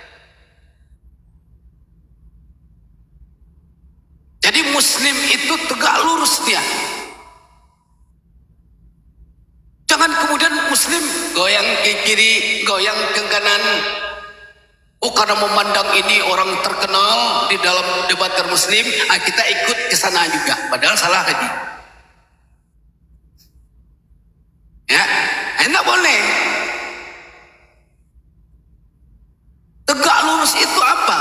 Jadi muslim itu tegak lurus dia. Jangan kemudian muslim goyang ke kiri, goyang ke kanan. Oh, karena memandang ini orang terkenal di dalam debater muslim, kita ikut ke sana juga. Padahal salah tadi. Ya, enak boleh. Tegak lurus itu apa?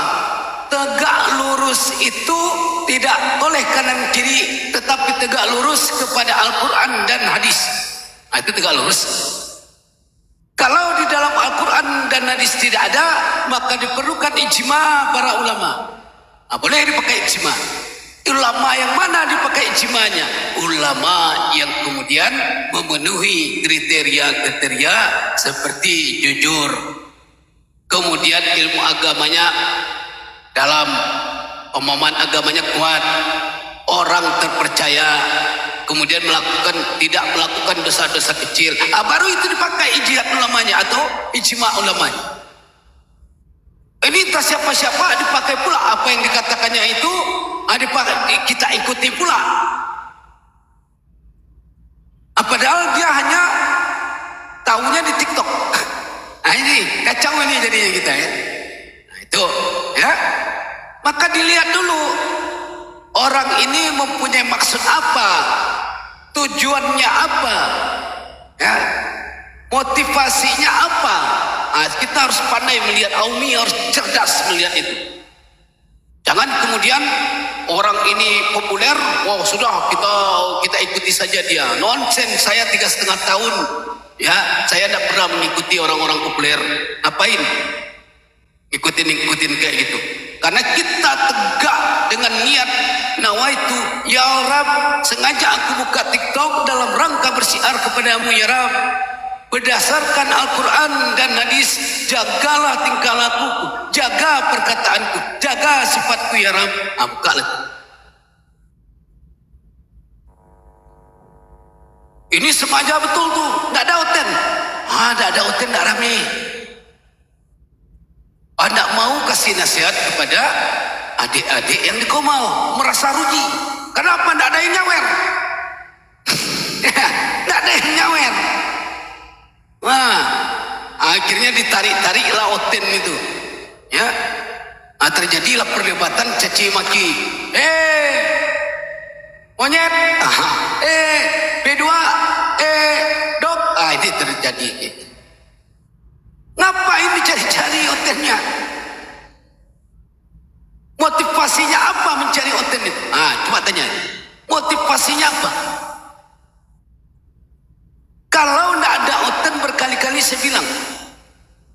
Tegak lurus itu tidak oleh kanan kiri, tetapi tegak lurus kepada Al-Quran dan hadis. Itu tegak lurus. Kalau di dalam Al-Quran dan hadis tidak ada, maka diperlukan ijma para ulama. Boleh dipakai ijma. Ulama yang mana dipakai ijmanya? Ulama yang kemudian memenuhi kriteria-kriteria seperti jujur, kemudian ilmu agamanya dalam, pemahaman agamanya kuat, orang terpercaya, kemudian tidak melakukan dosa-dosa kecil. Baru itu dipakai ijtihad ulamanya atau ijma ulamanya. Ini tak siapa-siapa dipakai pula apa yang dikatakannya itu, kita ikuti pula. Padahal dia hanya tahunya di TikTok. Ini kacau ini jadinya kita ya. Itu ya. Maka dilihat dulu orang ini mempunyai maksud apa, tujuannya apa, ya, motivasinya apa. Kita harus pandai melihat, Aumi harus cerdas melihat itu. Jangan kemudian orang ini populer, wow sudah kita ikuti saja dia. Nonsen, saya 3,5 tahun, ya saya tidak pernah mengikuti orang-orang populer. Ngapain? Ikutin kayak gitu. Karena kita tegak dengan niat nawaitu, ya Rabb, sengaja aku buka TikTok dalam rangka bersiar kepadamu ya Rabb. Berdasarkan Al-Quran dan hadis, jagalah tingkah lakuku, jaga perkataanku, jaga sifatku ya Rabb. Bukalah. Ini sengaja betul tuh, tidak ada oten. Tidak ada oten, tidak rame. Tidak mau kasih nasihat kepada adik-adik yang di Komal, merasa rugi. Kenapa tidak ada yang nyawer? Tidak ada yang nyawer. Akhirnya ditarik-tariklah oten itu, ya. Terjadilah perdebatan caci maki. Monyet, B2, dok. Ini terjadi. Ngapain dicari-cari otennya? Motivasinya apa mencari oten itu? Coba tanya. Motivasinya apa? Kalau tidak ada oten, berkali-kali saya bilang,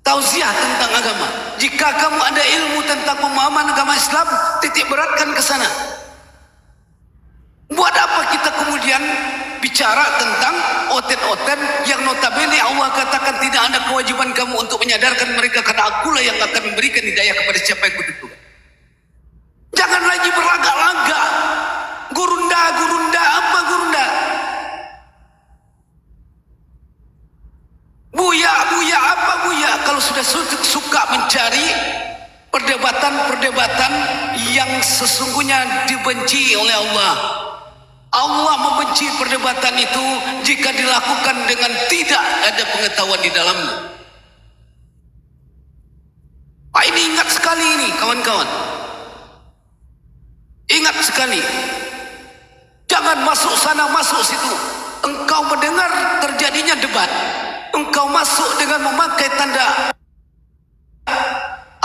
tausiah tentang agama. Jika kamu ada ilmu tentang pemahaman agama Islam, titik beratkan ke sana. Buat apa kita kemudian bicara tentang oten-oten yang notabene Allah katakan tidak ada kewajiban kamu untuk menyadarkan mereka, karena akulah yang akan memberikan hidayah kepada siapa yang kutentukan. Jangan lagi berlagak-lagak. Gurunda apa gurunda? Buya apa buya? Kalau sudah suka mencari perdebatan-perdebatan yang sesungguhnya dibenci oleh Allah. Allah membenci perdebatan itu jika dilakukan dengan tidak ada pengetahuan di dalamnya. Ini ingat sekali ini kawan-kawan. Ingat sekali. Jangan masuk sana masuk situ. Engkau mendengar terjadinya debat, engkau masuk dengan memakai tanda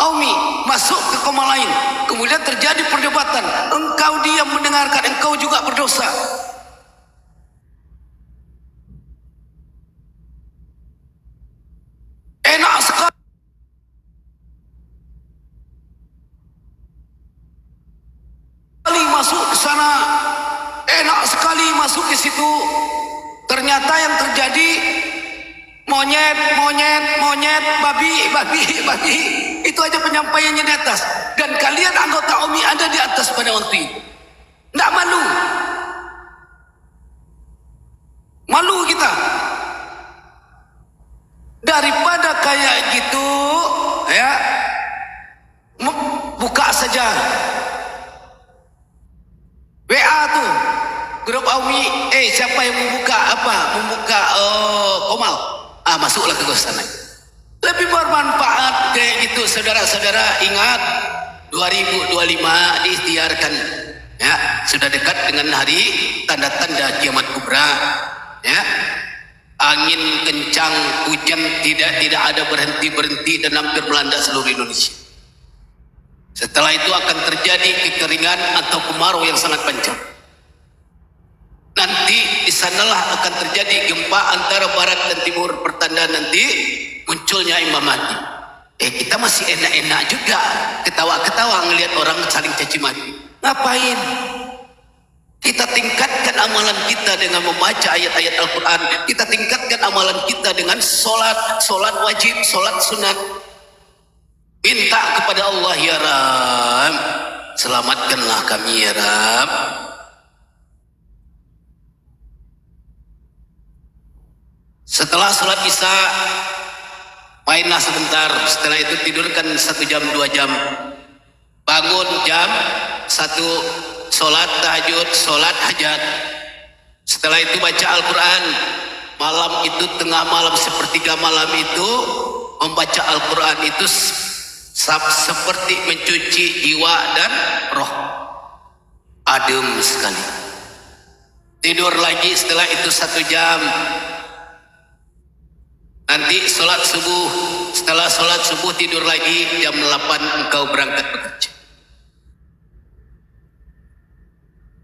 Aumi, masuk ke koma lain, kemudian terjadi perdebatan, engkau diam mendengarkan, engkau juga berdosa. Enak sekali masuk ke sana, enak sekali masuk ke situ. Ternyata yang terjadi monyet, babi. Itu aja penyampaiannya di atas. Dan kalian anggota Aumi ada di atas pada waktu itu. Tidak malu. Malu kita. Daripada kayak gitu, ya, buka saja WA tuh, grup Aumi. Siapa yang membuka Komal? Masuklah ke sana. Lebih bermanfaat kayak gitu, saudara-saudara. Ingat 2025 diikhtiarkan, ya, sudah dekat dengan hari tanda-tanda kiamat kubra, ya. Angin kencang, hujan tidak ada berhenti dan hampir melanda seluruh Indonesia. Setelah itu akan terjadi kekeringan atau kemarau yang sangat panjang. Nanti di sanalah akan terjadi gempa antara barat dan timur, pertanda nanti munculnya Imam Mahdi. Kita masih enak-enak juga ketawa-ketawa ngelihat orang saling caci maki. Ngapain? Kita tingkatkan amalan kita dengan membaca ayat-ayat Al-Quran. Kita tingkatkan amalan kita dengan solat wajib, solat sunat. Minta kepada Allah, ya Rabb, selamatkanlah kami ya Rabb. Setelah sholat isya, mainlah sebentar. Setelah itu tidurkan 1 jam 2 jam. Bangun jam 1, sholat tahajud, sholat hajat. Setelah itu baca Al-Quran. Malam itu, tengah malam, sepertiga malam itu, membaca Al-Quran itu seperti mencuci jiwa dan roh. Adem sekali. Tidur lagi setelah itu 1 jam. Nanti sholat subuh. Setelah sholat subuh tidur lagi, jam 8 engkau berangkat bekerja.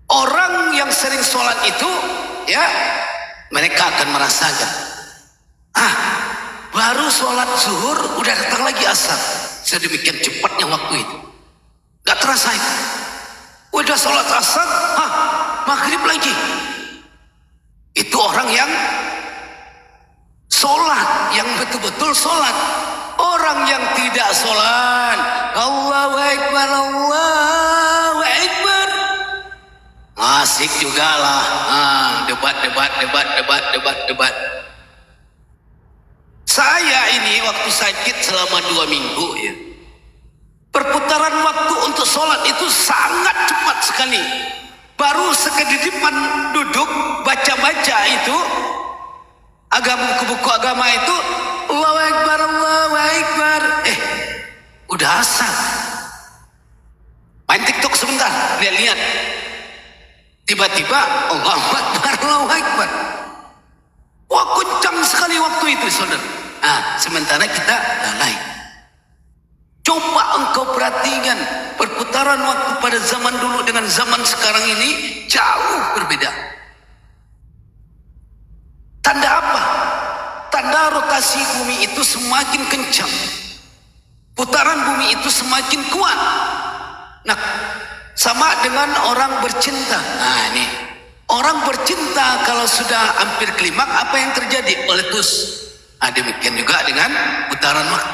Orang yang sering sholat itu, ya, mereka akan merasakan, baru sholat zuhur udah datang lagi asar. Sedemikian cepatnya waktu itu, gak terasa itu. Udah sholat asar, maghrib lagi. Itu orang yang sholat, yang betul-betul sholat. Orang yang tidak sholat, Allahu Akbar, Allahu Akbar, asik juga lah. Debat. Saya ini waktu sakit selama 2 minggu ya, perputaran waktu untuk sholat itu sangat cepat sekali. Baru sekedipan duduk baca-baca itu buku-buku agama itu, Allahu Akbar, Allahu Akbar, udah asar. Main TikTok sebentar, lihat-lihat, tiba-tiba Allahu Akbar, Allahu Akbar. Wah, kencang sekali waktu itu, saudara. Sementara kita lalai. Coba engkau perhatikan perputaran waktu pada zaman dulu dengan zaman sekarang ini jauh berbeda. Tanda apa? Tanda rotasi bumi itu semakin kencang. Putaran bumi itu semakin kuat. Nah, sama dengan orang bercinta. Ini orang bercinta kalau sudah hampir klimaks, apa yang terjadi? Meletus. Demikian juga dengan putaran waktu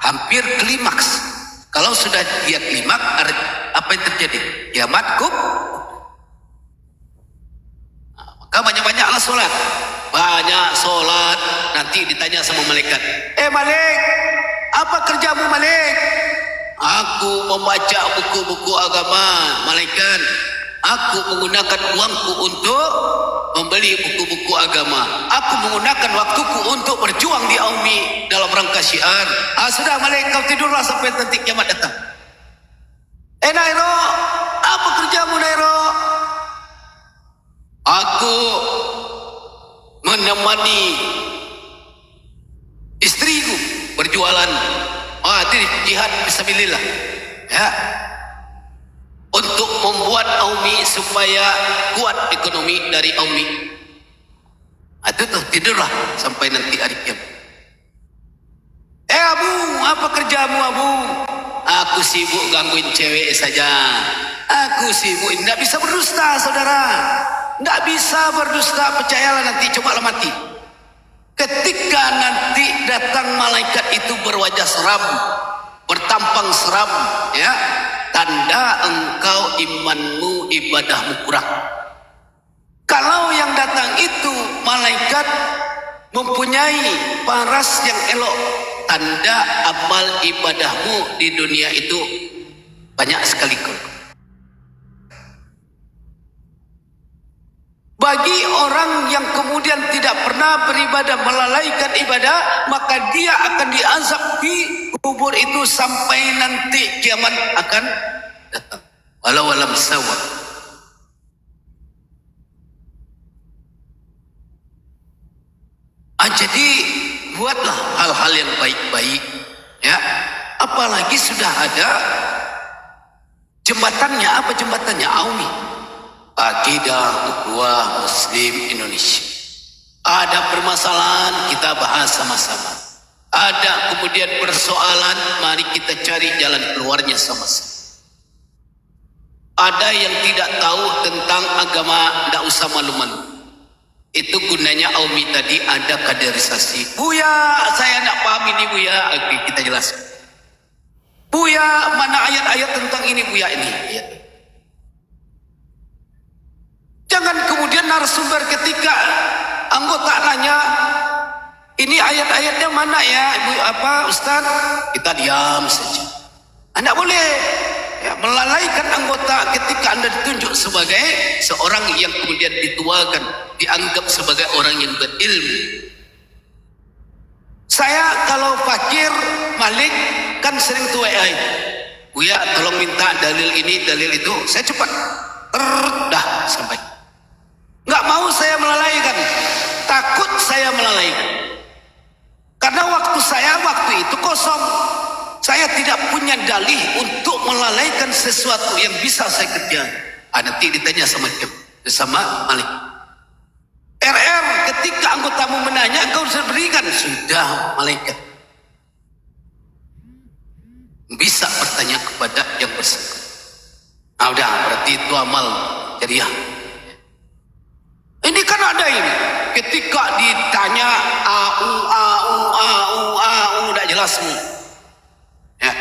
hampir klimaks. Kalau sudah dia klimaks, apa yang terjadi? Kiamat maka banyak-banyaklah sholat. Banyak sholat. Nanti ditanya sama malaikat, Malik, apa kerjamu Malik? Aku membaca buku-buku agama. Malaikat, aku menggunakan uangku untuk membeli buku-buku agama. Aku menggunakan waktuku untuk berjuang di AUMI dalam rangka syiar. Sudah Malik, kau tidurlah sampai nanti kiamat datang. Nairo, apa kerjamu Nairo? Aku menemani istriku berjualan, jihad fisabilillah, ya, untuk membuat AUMI supaya kuat ekonomi dari AUMI. Itu tuh, tidurlah sampai nanti hari kiamat. Abu, apa kerjamu Abu? Aku sibuk gangguin cewek saja. Aku sibuk, tidak bisa berdusta saudara. Tidak bisa berdusta, percayalah nanti, cobalah mati. Ketika nanti datang malaikat itu berwajah seram, bertampang seram, ya, tanda engkau imanmu, ibadahmu kurang. Kalau yang datang itu malaikat mempunyai paras yang elok, tanda amal ibadahmu di dunia itu banyak sekali. Bagi orang yang kemudian tidak pernah beribadah, melalaikan ibadah, maka dia akan diazab di kubur itu sampai nanti kiamat akan datang. Walau alam sawa. Jadi buatlah hal-hal yang baik-baik, ya. Apalagi sudah ada jembatannya. Apa jembatannya? AUMI. Akidah Ukhuwah Muslim Indonesia. Ada permasalahan, kita bahas sama-sama. Ada kemudian persoalan, mari kita cari jalan keluarnya sama-sama. Ada yang tidak tahu tentang agama, tidak usah malu-malu. Itu gunanya Aumi tadi, ada kaderisasi. Buya, saya tidak paham ini Buya. Oke, kita jelaskan. Buya, mana ayat-ayat tentang ini Buya ini? Ya. Jangan kemudian narasumber ketika anggota nanya, ini ayat-ayatnya mana ya Ibu Ustaz? Kita diam saja. Anda boleh ya, melalaikan anggota ketika Anda ditunjuk sebagai seorang yang kemudian dituakan, dianggap sebagai orang yang berilmu. Saya kalau fakir Malik kan sering tuh WA, Buya tolong minta dalil ini, dalil itu. Saya cepat dah sampai. Nggak mau saya melalaikan, takut saya melalaikan. Karena waktu itu kosong. Saya tidak punya dalih untuk melalaikan sesuatu yang bisa saya kerjakan. Nanti ditanya sama Malik. RR, ketika anggotamu menanya, engkau sudah berikan. Sudah, malaikat. Bisa bertanya kepada yang bersangkutan. Udah, berarti itu amal jariah. Ini kan ada ini. Ketika ditanya, udah jelas semua. Ya.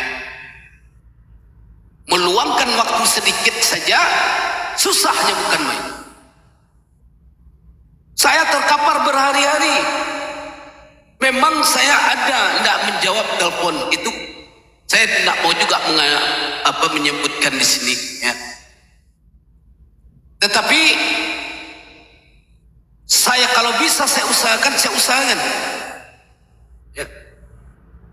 Meluangkan waktu sedikit saja, susahnya bukan main. Saya terkapar berhari-hari. Memang saya tidak menjawab telepon itu. Saya tidak mau juga menyebutkan di sini. Ya. Tetapi saya kalau bisa saya usahakan. Ya.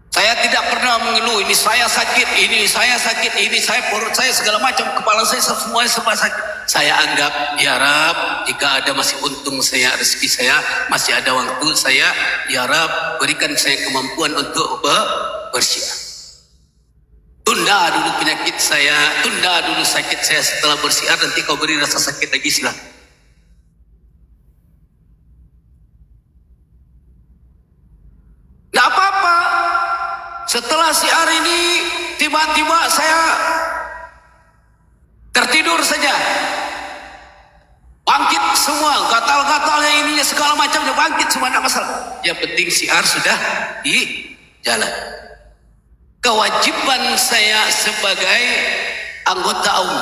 Saya tidak pernah mengeluh, ini saya sakit, ini saya perut saya segala macam, kepala saya semuanya serba sakit. Saya anggap, ya Rab, jika ada masih untung saya, rezeki saya, masih ada waktu saya, ya Rab, berikan saya kemampuan untuk bersiar. Tunda dulu penyakit saya, tunda dulu sakit saya setelah bersiar, nanti kau beri rasa sakit lagi silakan. Tidak apa-apa. Setelah siar ini tiba-tiba saya tertidur saja, bangkit semua, gatal-gatalnya ininya segala macamnya bangkit semua, tidak masalah. Yang penting siar sudah di jalan. Kewajiban saya sebagai anggota AUM,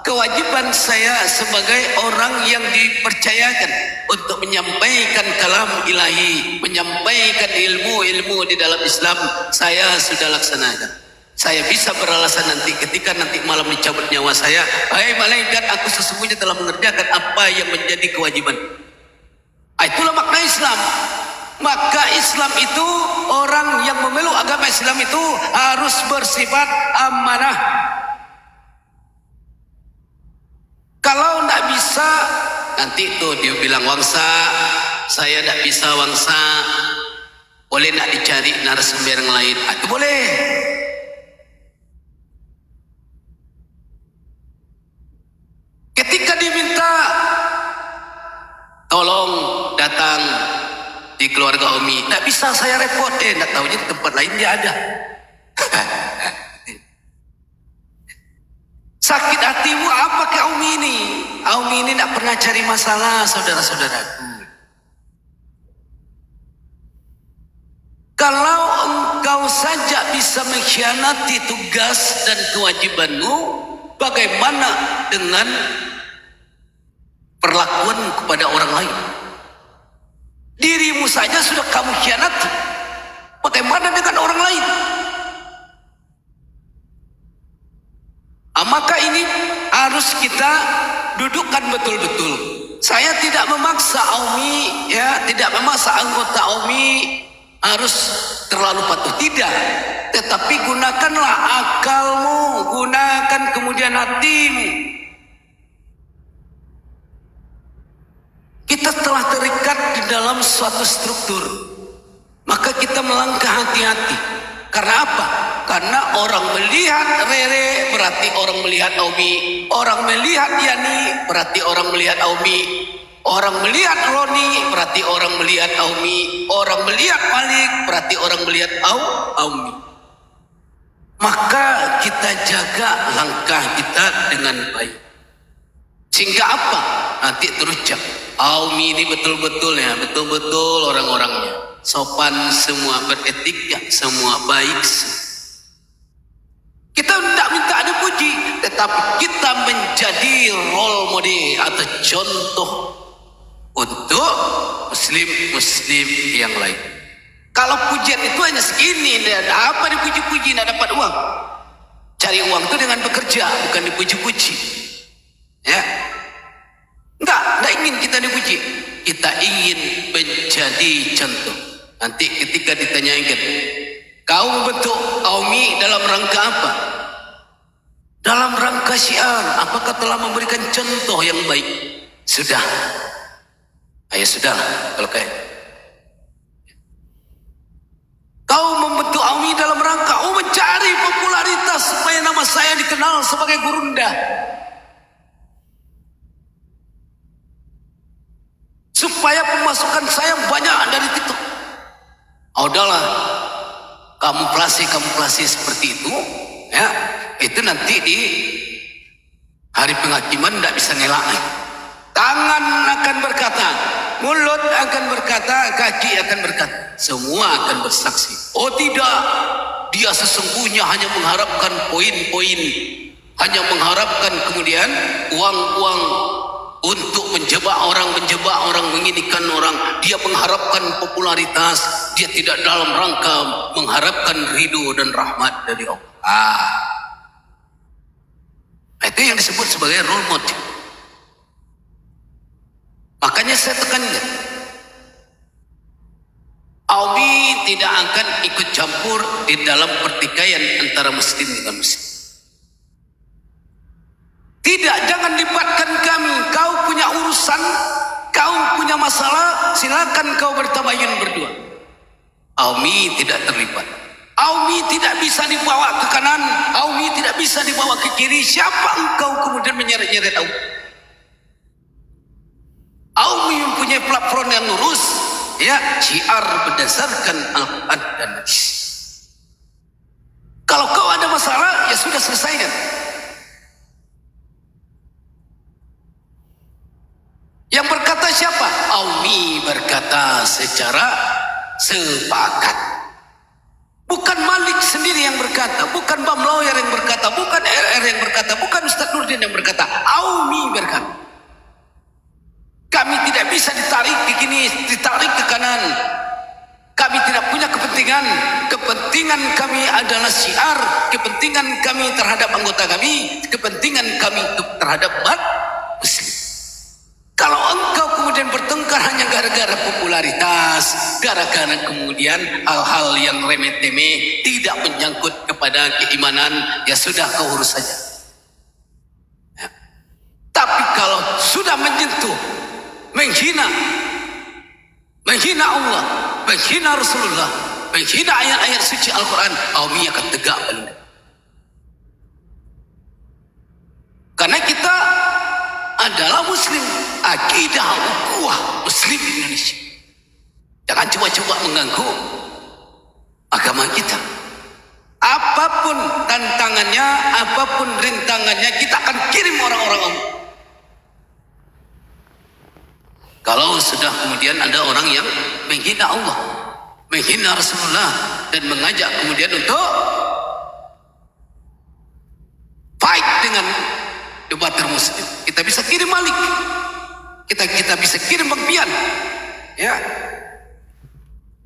kewajiban saya sebagai orang yang dipercayakan untuk menyampaikan kalam ilahi, menyampaikan ilmu-ilmu di dalam Islam, saya sudah laksanakan. Saya bisa beralasan nanti ketika nanti malam dicabut nyawa saya, hai malaikat, aku sesungguhnya telah mengerjakan apa yang menjadi kewajiban. Itulah makna Islam. Maka Islam itu, orang yang memeluk agama Islam itu harus bersifat amanah. Kalau tidak bisa, nanti tuh dia bilang wangsa, saya tidak bisa wangsa, boleh tidak dicari narasumber yang lain? Itu boleh. Ketika diminta, tolong datang di keluarga Umi, tidak bisa saya repot, tidak tahu di tempat lain dia ada. Sakit hatimu apa ke Umi ini? Umi ini tidak pernah cari masalah, saudara-saudaraku. Kalau engkau saja bisa mengkhianati tugas dan kewajibanmu, bagaimana dengan perlakuan kepada orang lain? Dirimu saja sudah kamu khianati, bagaimana dengan orang lain? Maka ini harus kita dudukkan betul-betul. Saya tidak memaksa Aumi, ya, tidak memaksa anggota Aumi harus terlalu patuh, tidak. Tetapi gunakanlah akalmu, gunakan kemudian hatimu. Kita telah terikat di dalam suatu struktur, maka kita melangkah hati-hati. Karena apa? Karena orang melihat Rere berarti orang melihat Aumi, orang melihat Yani berarti orang melihat Aumi, orang melihat Roni berarti orang melihat Aumi, orang melihat Malik berarti orang melihat Aumi. Maka kita jaga langkah kita dengan baik. Sehingga apa? Nanti terucap Aumi ini betul-betulnya, betul-betul orang-orangnya sopan semua, beretika semua, baik semua. Kita tidak minta dipuji, tetapi kita menjadi role model atau contoh untuk muslim-muslim yang lain. Kalau pujian itu hanya segini, tidak ada apa dipuji-puji, tidak dapat uang. Cari uang itu dengan bekerja, bukan dipuji-puji. Ya, enggak ingin kita dipuji. Kita ingin menjadi contoh. Nanti ketika ditanyakan, kau membentuk Aumi dalam rangka apa? Dalam rangka syiar. Apakah telah memberikan contoh yang baik? Sudah. Ayo sudah. Kalau kayak kau membentuk Aumi dalam rangka mencari popularitas supaya nama saya dikenal sebagai gurunda, supaya pemasukan saya banyak dari TikTok. Udahlah, kamuflase seperti itu, ya, itu nanti di hari penghakiman tidak bisa ngelak. Tangan akan berkata, mulut akan berkata, kaki akan berkata, semua akan bersaksi. Oh tidak, dia sesungguhnya hanya mengharapkan poin-poin, hanya mengharapkan kemudian uang-uang untuk menjebak orang, menginikan orang. Dia mengharapkan popularitas, dia tidak dalam rangka mengharapkan ridho dan rahmat dari Allah. Itu yang disebut sebagai role model. Makanya saya tekankan, Aumi tidak akan ikut campur di dalam pertikaian antara muslim dengan muslim. Tidak, jangan libatkan kami. Kau punya urusan, kau punya masalah, silakan kau bertabayun berdua. Aumi tidak terlibat. Aumi tidak bisa dibawa ke kanan, Aumi tidak bisa dibawa ke kiri. Siapa engkau kemudian menyeret-nyeret Aumi? Aumi mempunyai platform yang lurus, ya, syiar berdasarkan Al-Quran dan Hadis. Kalau kau ada masalah, ya sudah selesaikan. Yang berkata siapa? Aumi berkata secara sepakat. Bukan Malik sendiri yang berkata, bukan Bam Lawyer yang berkata, bukan RR yang berkata, bukan Ustaz Nurdin yang berkata. Aumi berkata. Kami tidak bisa ditarik ke kini, ditarik ke kanan. Kami tidak punya kepentingan. Kepentingan kami adalah syiar. Kepentingan kami terhadap anggota kami. Kepentingan kami terhadap umat muslim. Kalau engkau kemudian bertengkar hanya gara-gara popularitas, gara-gara kemudian hal-hal yang remeh-temeh, tidak menyangkut kepada keimanan, ya sudah kau urus saja. Ya. Tapi kalau sudah menyentuh, menghina Allah, menghina Rasulullah, menghina ayat-ayat suci Al-Quran, Aumi akan tegak balik. Karena kita adalah muslim, akidah ukhuwah muslim Indonesia. Jangan coba-coba mengganggu agama kita. Apapun tantangannya, apapun rintangannya, kita akan kirim orang-orang Aumi. Kalau sudah kemudian ada orang yang menghina Allah, menghina Rasulullah, dan mengajak kemudian untuk fight dengan debater muslim, kita bisa kirim Malik, kita bisa kirim Bang Pian, ya.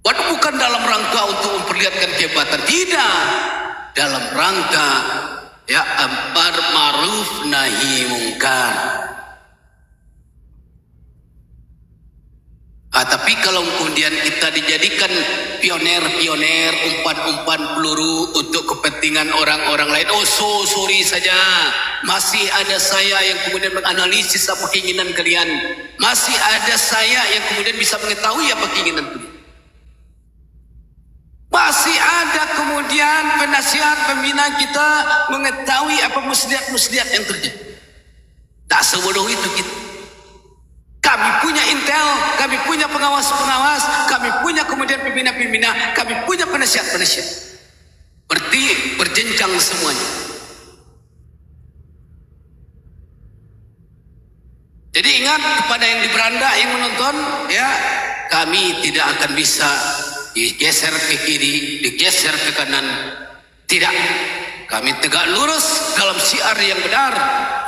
Waduh, bukan dalam rangka untuk memperlihatkan kehebatan, tidak, dalam rangka ya amar ma'ruf nahi mungkar. Tapi kalau kemudian kita dijadikan pioner-pioner, umpan-umpan peluru untuk kepentingan orang-orang lain, oh sorry saja, masih ada saya yang kemudian menganalisis apa keinginan kalian, masih ada saya yang kemudian bisa mengetahui apa keinginan kalian, masih ada kemudian penasihat pimpinan kita mengetahui apa muslihat-muslihat yang terjadi. Tak sebodoh itu kita. Kami punya intel, kami punya pengawas-pengawas, kami punya kemudian pimpinan-pimpinan, kami punya penasihat-penasihat. Berarti berjenjang semuanya. Jadi ingat kepada yang di beranda yang menonton, ya, kami tidak akan bisa digeser ke kiri, digeser ke kanan. Tidak. Kami tegak lurus dalam syiar yang benar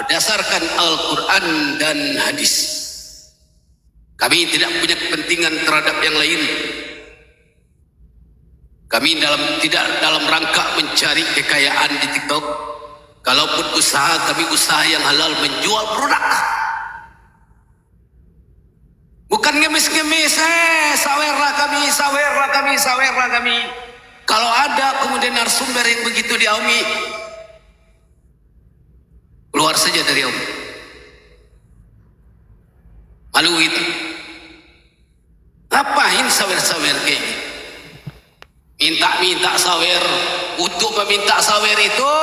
berdasarkan Al-Quran dan hadis. Kami tidak punya kepentingan terhadap yang lain. Kami tidak dalam rangka mencari kekayaan di TikTok. Kalaupun usaha, kami usaha yang halal menjual produk. Bukan ngemis-ngemis, sawerlah kami. Kalau ada kemudian narasumber yang begitu di AUMI, keluar saja dari AUMI. Malu itu. Ngapain sawer-sawer kayak gitu? Minta sawer. Untuk meminta sawer itu,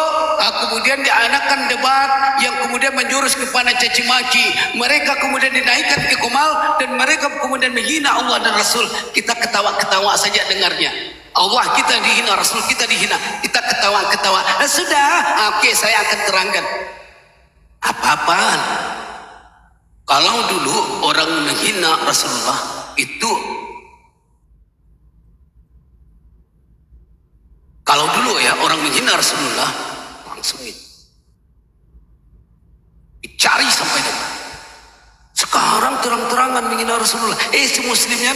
kemudian diadakan debat yang kemudian menjurus kepada caci maki. Mereka kemudian dinaikkan ke komal dan mereka kemudian menghina Allah dan Rasul. Kita ketawa-ketawa saja dengarnya. Allah kita dihina, Rasul kita dihina. Kita ketawa-ketawa. Sudah, oke, saya akan terangkan. Apa-apaan? Kalau dulu orang menghina Rasulullah itu, kalau dulu ya orang menghina Rasulullah langsung itu dicari sampai depan. Sekarang terang-terangan menghina Rasulullah. Si muslimnya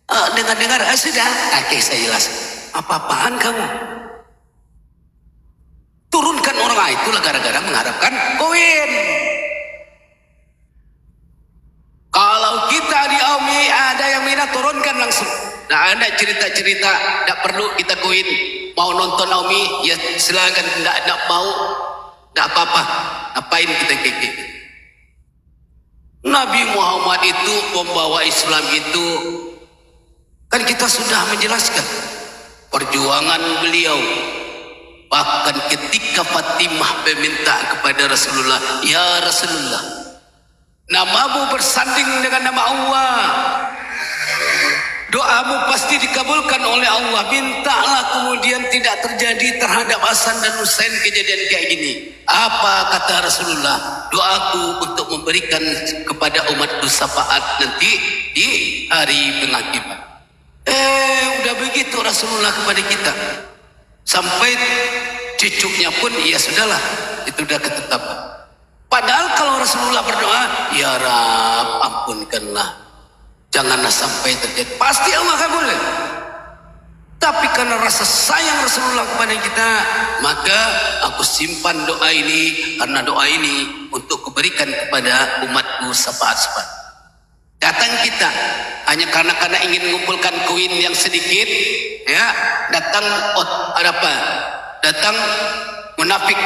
dengar-dengar, sudah, oke, saya jelas. Apa-apaan kamu? Turunkan orang itulah gara-gara mengharapkan koin. Kalau kita di AUMI ada yang minat, turunkan langsung. Nah, ada cerita-cerita, tidak perlu kita koin. Mau nonton AUMI, ya silakan. Tidak mau, tidak apa-apa. Apain kita kekek? Nabi Muhammad itu membawa Islam itu, kan kita sudah menjelaskan perjuangan beliau. Bahkan ketika Fatimah meminta kepada Rasulullah, ya Rasulullah, namamu bersanding dengan nama Allah, doamu pasti dikabulkan oleh Allah. Mintalah kemudian tidak terjadi terhadap Hasan dan Husain kejadian kayak gini. Apa kata Rasulullah? Doaku untuk memberikan kepada umatku syafaat nanti di hari penghakiman. Udah begitu Rasulullah kepada kita. Sampai cucunya pun, ya sudahlah, itu udah ketetapan. Padahal kalau Rasulullah berdoa, ya Rab, ampunkanlah, janganlah sampai terjadi. Pasti Allah kabulkan. Tapi karena rasa sayang Rasulullah kepada kita, maka aku simpan doa ini, karena doa ini untuk kuberikan kepada umatku syafaat-syafaat. Datang kita hanya karena ingin mengumpulkan koin yang sedikit, ya, datang datang munafik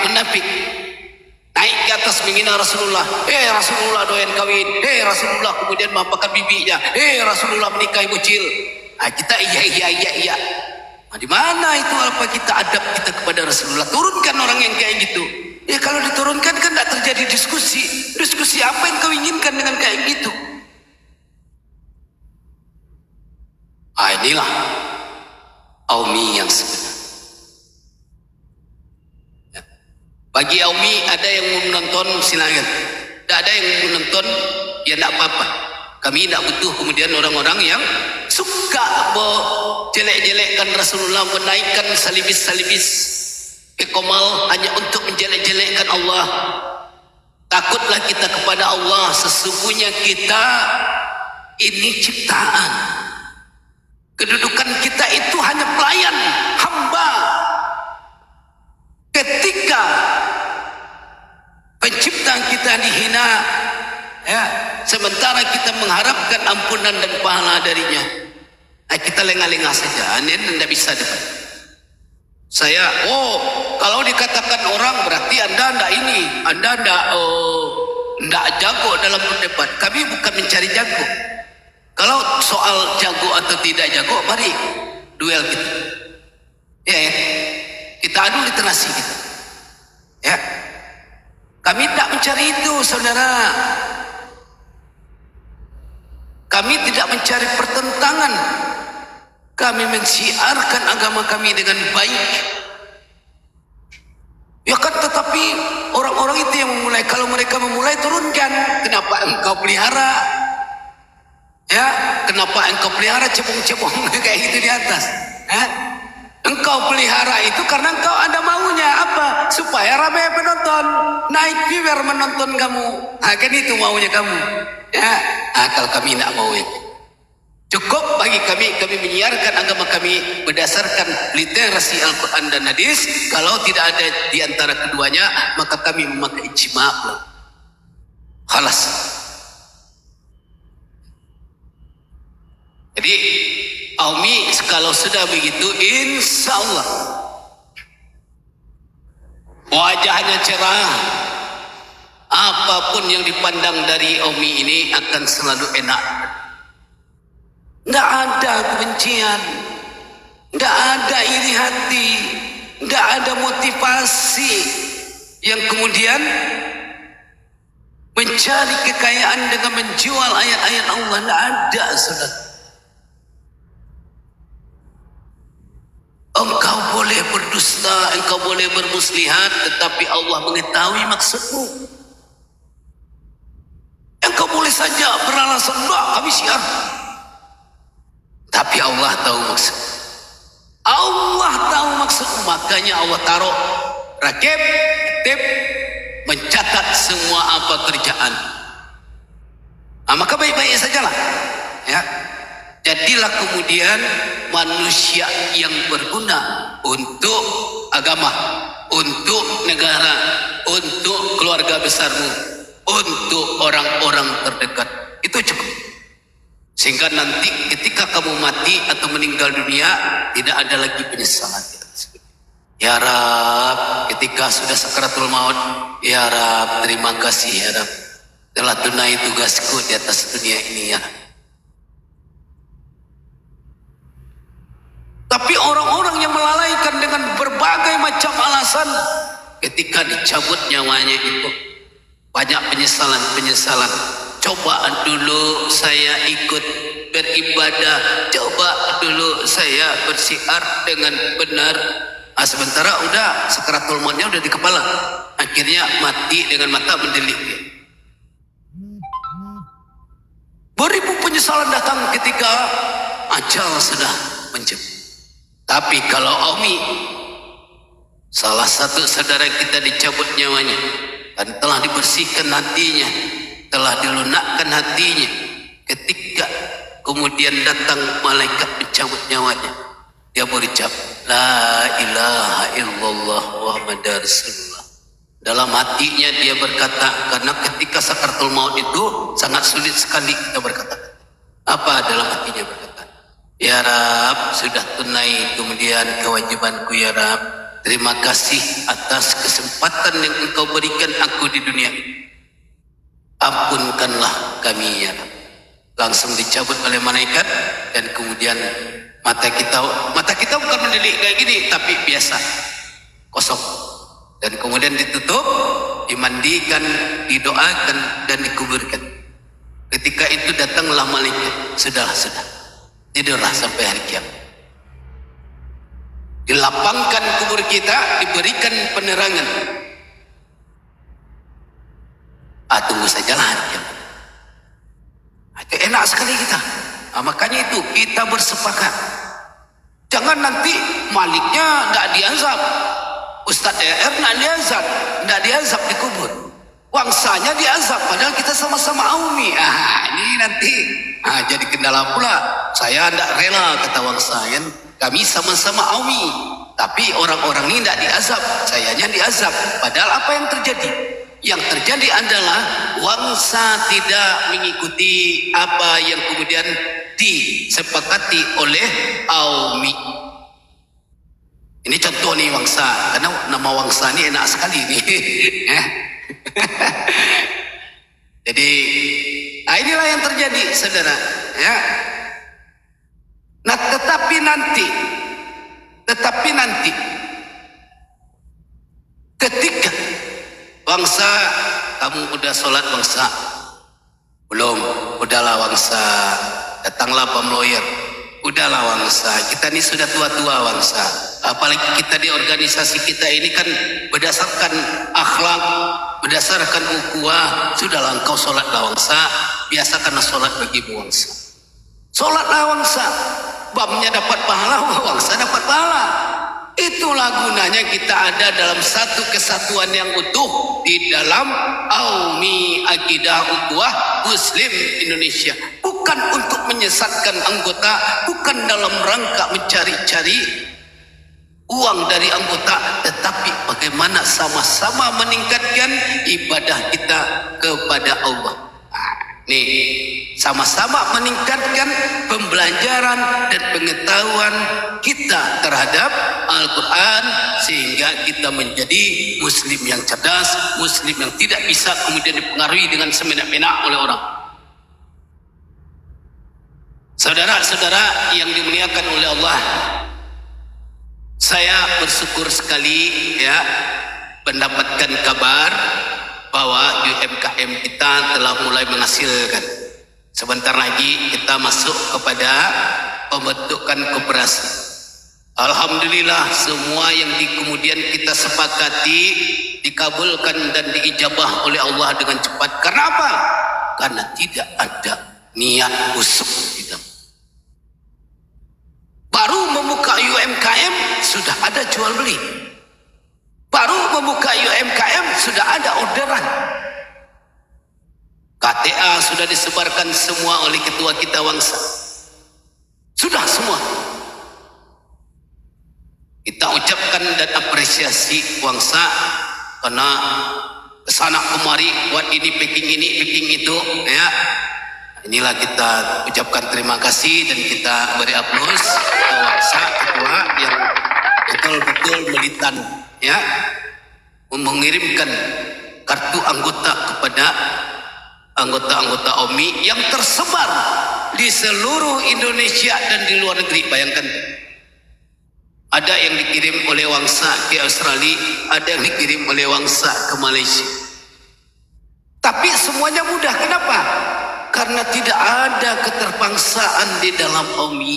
naik ke atas menghina Rasulullah. Rasulullah doyan kawin. Rasulullah kemudian mampakan bibinya. Rasulullah menikahi bocil. Kita iya. Di mana itu apa kita adab kita kepada Rasulullah? Turunkan orang yang kayak gitu. Ya kalau diturunkan kan tidak terjadi diskusi. Diskusi apa yang kau inginkan dengan kayak gitu? Inilah AUMI yang sebenarnya. Bagi AUMI ada yang menonton, silakan. Tidak ada yang menonton, ya tidak apa-apa. Kami tidak butuh kemudian orang-orang yang suka jelek-jelekkan Rasulullah, menaikkan salibis-salibis ke komal hanya untuk menjelek-jelekkan Allah. Takutlah kita kepada Allah. Sesungguhnya kita ini ciptaan. Kedudukan kita itu hanya pelayan, hamba. Ketika pencipta kita dihina, ya, sementara kita mengharapkan ampunan dan pahala darinya, kita lengah-lengah saja. Ini tidak bisa dapat. Saya, kalau dikatakan orang berarti anda tidak jago dalam berdebat. Kami bukan mencari jago. Kalau soal jago atau tidak jago, mari duel kita. Ya. Kita adu literasi kita. Ya. Kami tak mencari itu, saudara. Kami tidak mencari pertentangan. Kami mensiarkan agama kami dengan baik. Ya kan, tetapi orang-orang itu yang memulai. Kalau mereka memulai, turunkan. Kenapa engkau pelihara? Ya, kenapa engkau pelihara cebong-cebong kayak gitu di atas? Engkau pelihara itu karena engkau ada maunya apa? Supaya ramai penonton, naik viewer menonton kamu. Kan itu maunya kamu. Ya, kalau kami tidak mau itu. Cukup bagi kami menyiarkan agama kami berdasarkan literasi Al-Quran dan hadis. Kalau tidak ada di antara keduanya, maka kami memakai ijma'. Khalas. Jadi Aumi kalau sudah begitu, insya Allah wajahnya cerah. Apapun yang dipandang dari Aumi ini akan selalu enak. Tidak ada kebencian, tidak ada iri hati, tidak ada motivasi yang kemudian mencari kekayaan dengan menjual ayat-ayat Allah. Tidak ada, saudara. Engkau boleh berdusta, engkau boleh bermuslihat, tetapi Allah mengetahui maksudmu. Engkau boleh saja beralasan, enggak, kami siar. Tapi Allah tahu maksud. Allah tahu maksud. Makanya Allah taruh rakib, tip, mencatat semua apa kerjaan. Maka baik-baik sajalah. Ya. Jadilah kemudian manusia yang berguna untuk agama, untuk negara, untuk keluarga besarmu, untuk orang-orang terdekat. Itu cukup. Sehingga nanti ketika kamu mati atau meninggal dunia, tidak ada lagi penyesalan. Ya Rab, ketika sudah sakaratul maut, ya Rab, terima kasih ya Rab, telah tunai tugasku di atas dunia ini ya. Tapi orang-orang yang melalaikan dengan berbagai macam alasan, ketika dicabut nyawanya itu banyak penyesalan. Coba dulu saya ikut beribadah, coba dulu saya bersiar dengan benar. Sementara udah sakaratul mautnya udah di kepala, akhirnya mati dengan mata mendelik. Beribu penyesalan datang ketika ajal sudah menjemput. Tapi kalau Aumi, salah satu saudara kita dicabut nyawanya dan telah dibersihkan hatinya, telah dilunakkan hatinya, ketika kemudian datang malaikat mencabut nyawanya, dia berucap la ilaha illallah Muhammadar Rasulullah. Dalam hatinya dia berkata, karena ketika sakaratul maut itu sangat sulit sekali kita berkata. Apa dalam hatinya berkata? Ya Rab, sudah tunai kemudian kewajibanku ya Rab. Terima kasih atas kesempatan yang engkau berikan aku di dunia ini. Ampunkanlah kami ya Rab. Langsung dicabut oleh malaikat dan kemudian mata kita bukan mendelik kayak gini, tapi biasa kosong. Dan kemudian ditutup, dimandikan, didoakan dan dikuburkan. Ketika itu datanglah malaikat, sudah. Tidurlah sampai hari kiamat. Dilapangkan kubur kita, diberikan penerangan. Tunggu sajalah hari kiamat. Itu enak sekali kita. Makanya itu kita bersepakat. Jangan nanti maliknya tidak diazab, Ustadz DR tidak diazab di kubur. Wangsanya diazab, padahal kita sama-sama Aumi. Ini nanti jadi kendala pula. Saya tidak rela, kata wangsa, kami sama-sama Aumi, tapi orang-orang ini tidak diazab, sayanya diazab. Padahal apa yang terjadi? Yang terjadi adalah wangsa tidak mengikuti apa yang kemudian disepakati oleh Aumi. Ini contoh nih wangsa, karena nama wangsa ini enak sekali nih. Jadi inilah yang terjadi, saudara. Ya. Nah, tetapi nanti Ketika bangsa, kamu udah sholat bangsa? Belum. Udahlah bangsa. Datanglah pemlawyer. Udahlah bangsa. Kita ini sudah tua-tua bangsa. Apalagi kita di organisasi kita ini kan berdasarkan akhlak, berdasarkan ukhuwah. Sudahlah engkau sholatlah bangsa. Biasakanlah sholat bagi bangsa. Sholatlah bangsa. Bamnya dapat pahala, bangsa dapat pahala. Itulah gunanya kita ada dalam satu kesatuan yang utuh di dalam Aumi Akidah Ukhuwah Muslim Indonesia. Bukan untuk menyesatkan anggota, bukan dalam rangka mencari-cari uang dari anggota, tetapi bagaimana sama-sama meningkatkan ibadah kita kepada Allah. Nih, sama-sama meningkatkan pembelajaran dan pengetahuan kita terhadap Al-Quran, sehingga kita menjadi muslim yang cerdas, muslim yang tidak bisa kemudian dipengaruhi dengan semena-mena oleh orang. Saudara-saudara yang dimuliakan oleh Allah, saya bersyukur sekali ya mendapatkan kabar bahwa UMKM kita telah mulai menghasilkan. Sebentar lagi kita masuk kepada pembentukan koperasi. Alhamdulillah, semua yang kemudian kita sepakati dikabulkan dan diijabah oleh Allah dengan cepat. Karena apa? Karena tidak ada niat busuk kita. Baru membuka UMKM sudah ada jual beli. Baru membuka UMKM sudah ada orderan. KTA sudah disebarkan semua oleh ketua kita Wangsa. Sudah semua. Kita ucapkan dan apresiasi Wangsa karena kesana kemari buat ini packing itu ya. Inilah kita ucapkan terima kasih dan kita beri aplaus kepada Wangsa, ketua yang betul-betul militan ya, mengirimkan kartu anggota kepada anggota-anggota OMI yang tersebar di seluruh Indonesia dan di luar negeri. Bayangkan, ada yang dikirim oleh Wangsa ke Australia, ada yang dikirim oleh Wangsa ke Malaysia. Tapi semuanya mudah. Kenapa? Karena tidak ada keterpaksaan di dalam OMI.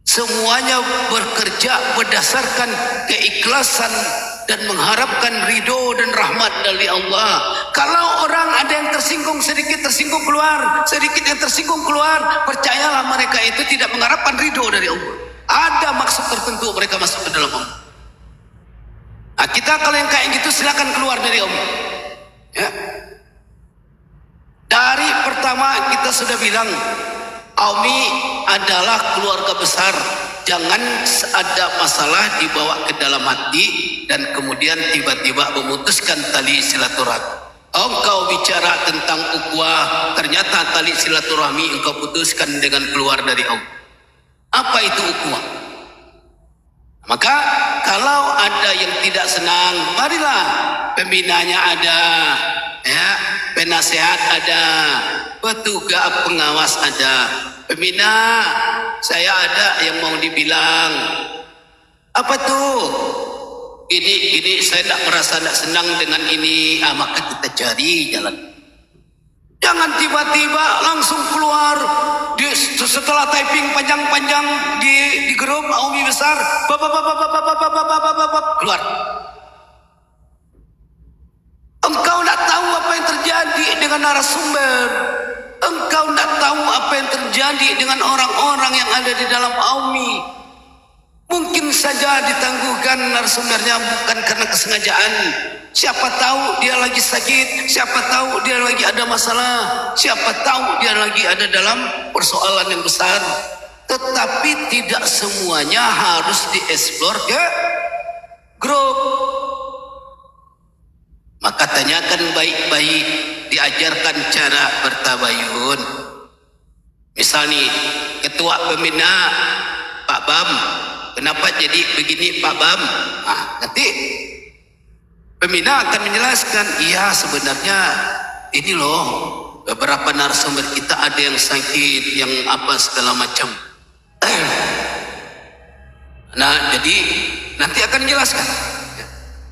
Semuanya bekerja berdasarkan keikhlasan dan mengharapkan ridho dan rahmat dari Allah. Kalau orang ada yang tersinggung, sedikit tersinggung keluar, sedikit yang tersinggung keluar, percayalah mereka itu tidak mengharapkan ridho dari Allah. Ada maksud tertentu mereka masuk ke dalam Allah. Nah, kita kalau yang kayak gitu silakan keluar dari Allah. Ya. Dari pertama kita sudah bilang, AUMI adalah keluarga besar. Jangan ada masalah dibawa ke dalam hati dan kemudian tiba-tiba memutuskan tali silaturahmi. Engkau bicara tentang ukhuwah, ternyata tali silaturahmi engkau putuskan dengan keluar dari Allah. Apa itu ukhuwah? Maka kalau ada yang tidak senang, marilah pembinanya ada, ya, penasehat ada, petugas pengawas ada. Pembina, saya ada yang mau dibilang. Apa tuh? Ini saya tidak merasa tidak senang dengan ini. Maka kita cari jalan. Jangan tiba-tiba langsung keluar setelah typing panjang-panjang di grup AUMI besar, keluar. Engkau tidak tahu apa yang terjadi dengan narasumber. Engkau tidak tahu apa yang terjadi dengan orang-orang yang ada di dalam AUMI. Mungkin saja ditangguhkan narasumbernya bukan karena kesengajaan. Siapa tahu dia lagi sakit, siapa tahu dia lagi ada masalah, siapa tahu dia lagi ada dalam persoalan yang besar. Tetapi tidak semuanya harus dieksplor ke grup. Maka tanyakan baik-baik, diajarkan cara bertabayun. Misal nih, ketua pembina Pak Bam, kenapa jadi begini Pak Bam? Nanti pembina akan menjelaskan, iya sebenarnya ini loh, beberapa narasumber kita ada yang sakit, yang apa segala macam. Nah, jadi nanti akan menjelaskan.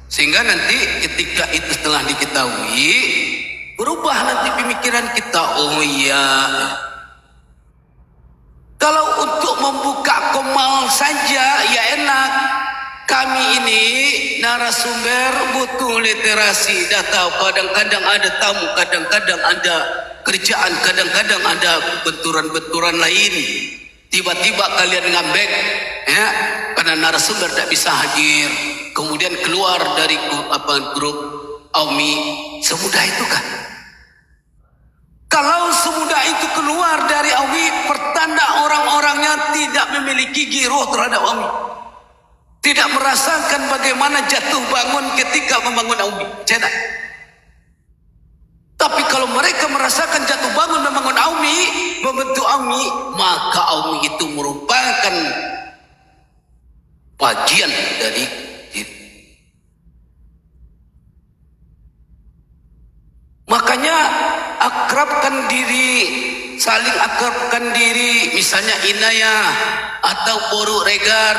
Sehingga nanti ketika itu telah diketahui, berubah nanti pemikiran kita. Oh iya, kalau untuk membuka komal saja ya enak. Kami ini narasumber butuh literasi. Dah tahu kadang-kadang ada tamu, kadang-kadang ada kerjaan, kadang-kadang ada benturan-benturan lain. Tiba-tiba kalian ngambek, ya, karena narasumber tak bisa hadir. Kemudian keluar dari grup Aumi. Semudah itu kan? Kalau semudah itu keluar dari Aumi, pertanda orang-orangnya tidak memiliki giroh terhadap Aumi. Tidak merasakan bagaimana jatuh bangun ketika membangun Aumi. Tidak. Tapi kalau mereka merasakan jatuh bangun membangun Aumi, membentuk Aumi, maka Aumi itu merupakan bagian dari diri. Makanya akrabkan diri, saling akrabkan diri, misalnya inayah atau boru regar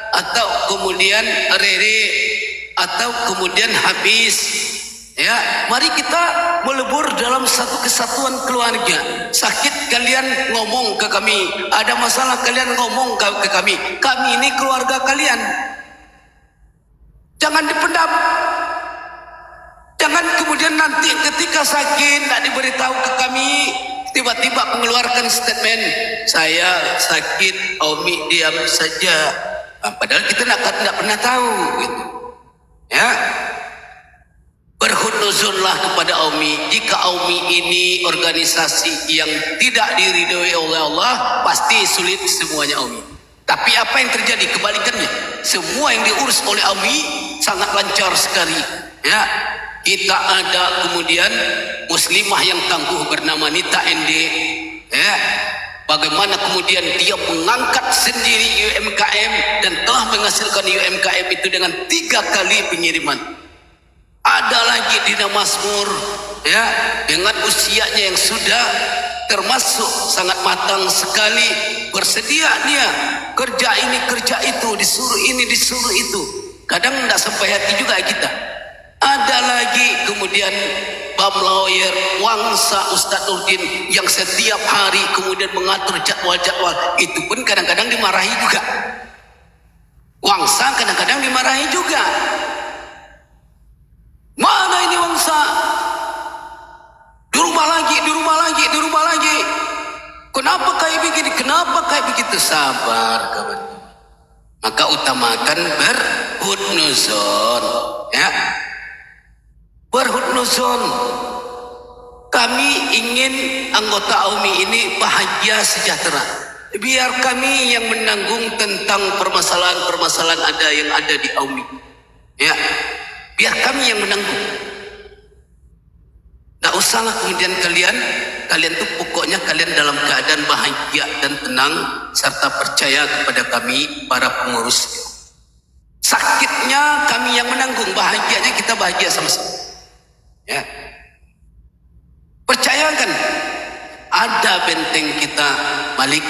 atau kemudian rere atau kemudian habis, ya. Mari kita melebur dalam satu kesatuan keluarga. Sakit kalian ngomong ke kami, ada masalah kalian ngomong ke kami. Kami ini keluarga kalian, jangan dipendam. Jangan kemudian nanti ketika sakit tidak diberitahu ke kami, tiba-tiba mengeluarkan statement, saya sakit, Aumi diam saja. Padahal kita tidak pernah tahu, gitu. Ya, berhudnuzunlah kepada Aumi. Jika Aumi ini organisasi yang tidak diridhoi oleh Allah, pasti sulit semuanya Aumi. Tapi apa yang terjadi? Kebalikannya, semua yang diurus oleh Aumi sangat lancar sekali. Ya, kita ada kemudian muslimah yang tangguh bernama Nita Ende, ya. Bagaimana kemudian dia mengangkat sendiri UMKM dan telah menghasilkan UMKM itu dengan 3 kali pengiriman. Ada lagi Dina Masmur, ya, dengan usianya yang sudah termasuk sangat matang sekali, bersedia dia kerja ini kerja itu, disuruh ini disuruh itu. Kadang tidak sampai hati juga kita. Ada lagi kemudian Bam Lawyer Wangsa Ustadz Nurdin yang setiap hari kemudian mengatur jadwal-jadwal. Itu pun kadang-kadang dimarahi juga. Wangsa kadang-kadang dimarahi juga. Mana ini Wangsa? Di rumah lagi, di rumah lagi, di rumah lagi. Kenapa kayak begini? Kenapa kayak begitu? Sabar kawan. Maka utamakan berhudnuzon, ya. Berhudnuzon. Kami ingin anggota Aumi ini bahagia sejahtera. Biar kami yang menanggung tentang permasalahan-permasalahan yang ada di Aumi. Ya, biar kami yang menanggung. Tak usahlah kemudian kalian tuh pokoknya kalian dalam keadaan bahagia dan tenang serta percaya kepada kami para pengurus. Sakitnya kami yang menanggung, bahagianya kita bahagia sama-sama. Ya, percayakan, ada benteng kita Malik,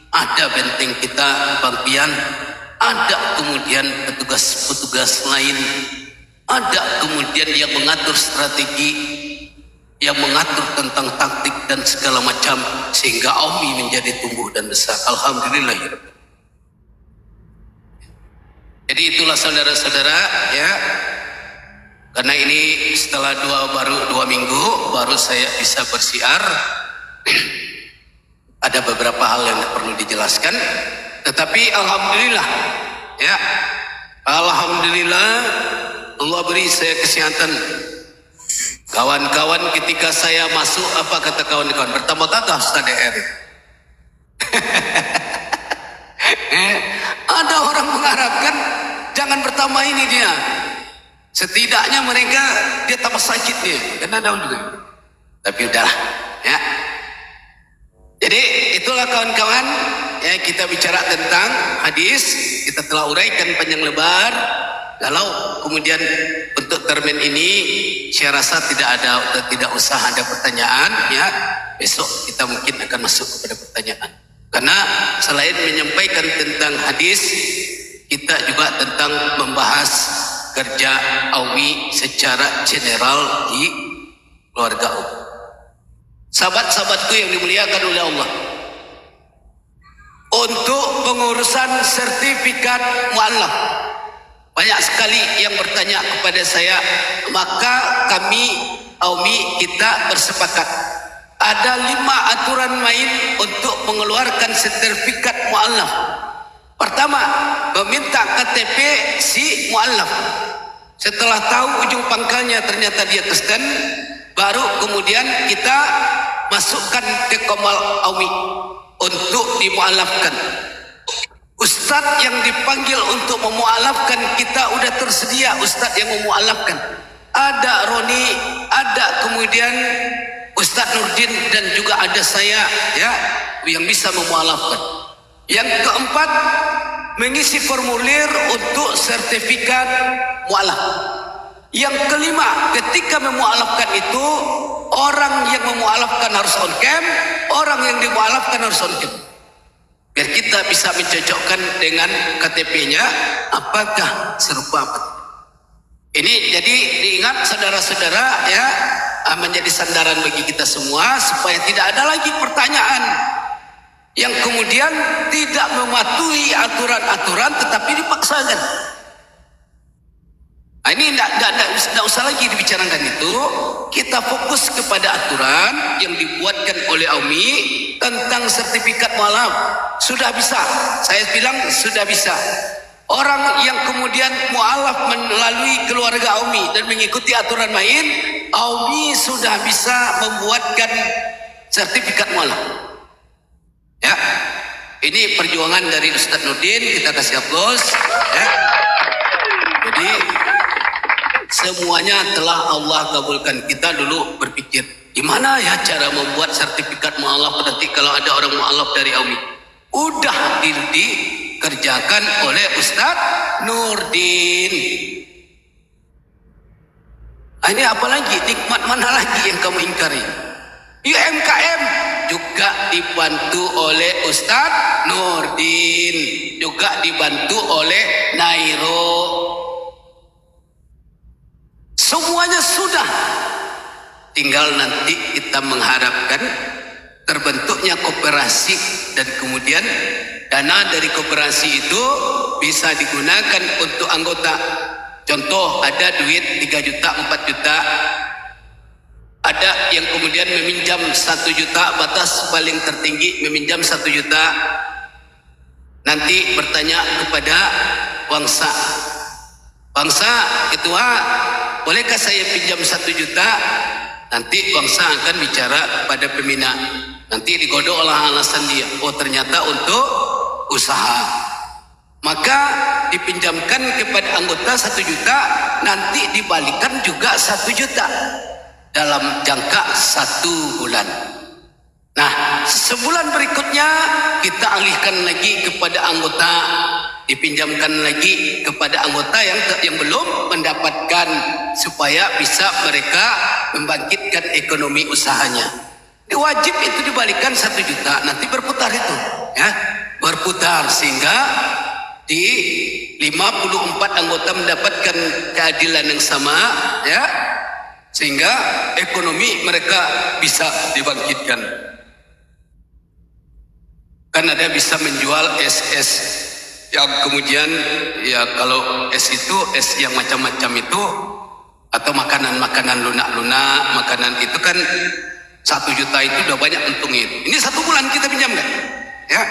ada benteng kita Bang Pian, ada kemudian petugas-petugas lain, ada kemudian yang mengatur strategi, yang mengatur tentang taktik dan segala macam, sehingga Aumi menjadi tumbuh dan besar. Alhamdulillah. Jadi itulah saudara-saudara, ya. Karena ini setelah baru 2 minggu baru saya bisa bersiar. Ada beberapa hal yang perlu dijelaskan, tetapi alhamdulillah, ya, alhamdulillah Allah beri saya kesehatan. Kawan-kawan ketika saya masuk, apa kata kawan-kawan? Bertambah gagah Ustaz DR. Ada orang mengharapkan jangan bertambah ini dia. Setidaknya mereka dia tambah sakit dia, karena daun juga. Tapi udahlah, ya. Jadi itulah kawan-kawan, ya, kita bicara tentang hadis, kita telah uraikan panjang lebar. Kalau kemudian untuk termin ini, saya rasa tidak usah ada pertanyaan, ya. Besok kita mungkin akan masuk kepada pertanyaan. Karena selain menyampaikan tentang hadis, kita juga tentang membahas kerja AUMI secara general di keluarga AUMI. Sahabat-sahabatku yang dimuliakan oleh Allah, untuk pengurusan sertifikat mu'alaf, banyak sekali yang bertanya kepada saya. Maka kami AUMI kita bersepakat ada 5 aturan main untuk mengeluarkan sertifikat mu'alaf. Pertama, meminta KTP si mu'alaf. Setelah tahu ujung pangkalnya ternyata dia Kristen, baru kemudian kita masukkan ke Komal AUMI untuk dimu'alafkan. Ustadz yang dipanggil untuk memu'alafkan, kita udah tersedia ustadz yang memu'alafkan. Ada Roni, ada kemudian Ustadz Nurdin, dan juga ada saya ya yang bisa memu'alafkan. Yang keempat, mengisi formulir untuk sertifikat mu'alaf. Yang kelima, ketika memu'alafkan itu, orang yang memu'alafkan harus on cam, orang yang dimu'alafkan harus on cam. Biar kita bisa mencocokkan dengan KTP-nya apakah serupa apa. Ini jadi diingat saudara-saudara ya, menjadi sandaran bagi kita semua supaya tidak ada lagi pertanyaan yang kemudian tidak mematuhi aturan-aturan tetapi dipaksakan. Ini tidak usah lagi dibicarakan itu. Kita fokus kepada aturan yang dibuatkan oleh AUMI tentang sertifikat mu'alaf. Sudah bisa, saya bilang sudah bisa. Orang yang kemudian mu'alaf melalui keluarga AUMI dan mengikuti aturan main, AUMI sudah bisa membuatkan sertifikat mu'alaf. Ya, ini perjuangan dari Ustadz Nurdin, kita kasih aplaus. Ya. Jadi semuanya telah Allah kabulkan. Kita dulu berpikir, gimana ya cara membuat sertifikat mu'alaf nanti kalau ada orang mu'alaf dari AUMI. Udah dikerjakan oleh Ustadz Nurdin. Ini apa lagi? Nikmat mana lagi yang kamu ingkari? UMKM juga dibantu oleh Ustadz Nurdin, juga dibantu oleh Nairo. Semuanya sudah, tinggal nanti kita mengharapkan terbentuknya koperasi dan kemudian dana dari koperasi itu bisa digunakan untuk anggota. Contoh, ada duit 3 juta, 4 juta, ada yang kemudian meminjam 1 juta, batas paling tertinggi meminjam 1 juta. Nanti bertanya kepada bangsa, ketua, bolehkah saya pinjam 1 juta? Nanti bangsa akan bicara kepada pembina. Nanti digodok olah alasan dia. Oh ternyata untuk usaha. Maka dipinjamkan kepada anggota 1 juta. Nanti dibalikan juga 1 juta. Dalam jangka 1 bulan. Nah, sebulan berikutnya kita alihkan lagi kepada anggota, dipinjamkan lagi kepada anggota yang belum mendapatkan supaya bisa mereka membangkitkan ekonomi usahanya. Wajib itu dibalikan 1 juta, nanti berputar itu, ya, berputar sehingga di 54 anggota mendapatkan keadilan yang sama, ya, sehingga ekonomi mereka bisa dibangkitkan. Kan ada bisa menjual es yang kemudian ya kalau es itu es yang macam-macam itu atau makanan-makanan lunak-lunak, makanan itu kan 1 juta itu udah banyak untungnya itu. Ini 1 bulan kita pinjamkan, ya,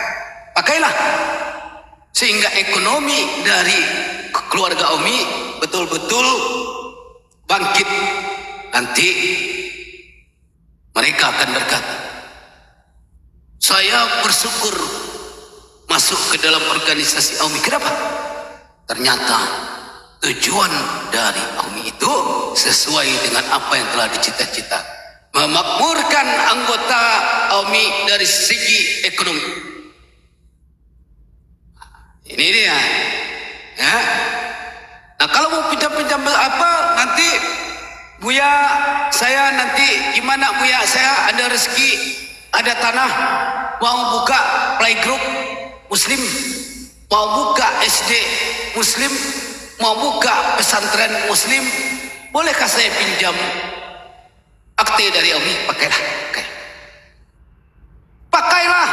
pakailah sehingga ekonomi dari keluarga AUMI betul-betul bangkit. Nanti mereka akan berkata, saya bersyukur masuk ke dalam organisasi AUMI. Kenapa? Ternyata tujuan dari AUMI itu sesuai dengan apa yang telah dicita-cita, memakmurkan anggota AUMI dari segi ekonomi. Ini dia, ya. Nah kalau mau pinjam-pinjam apa nanti Buya, saya nanti gimana Buya, saya ada rezeki, ada tanah, mau buka playgroup Muslim, mau buka SD Muslim, mau buka pesantren muslim, bolehkah saya pinjam akte dari Umi? Pakailah. Pakailah.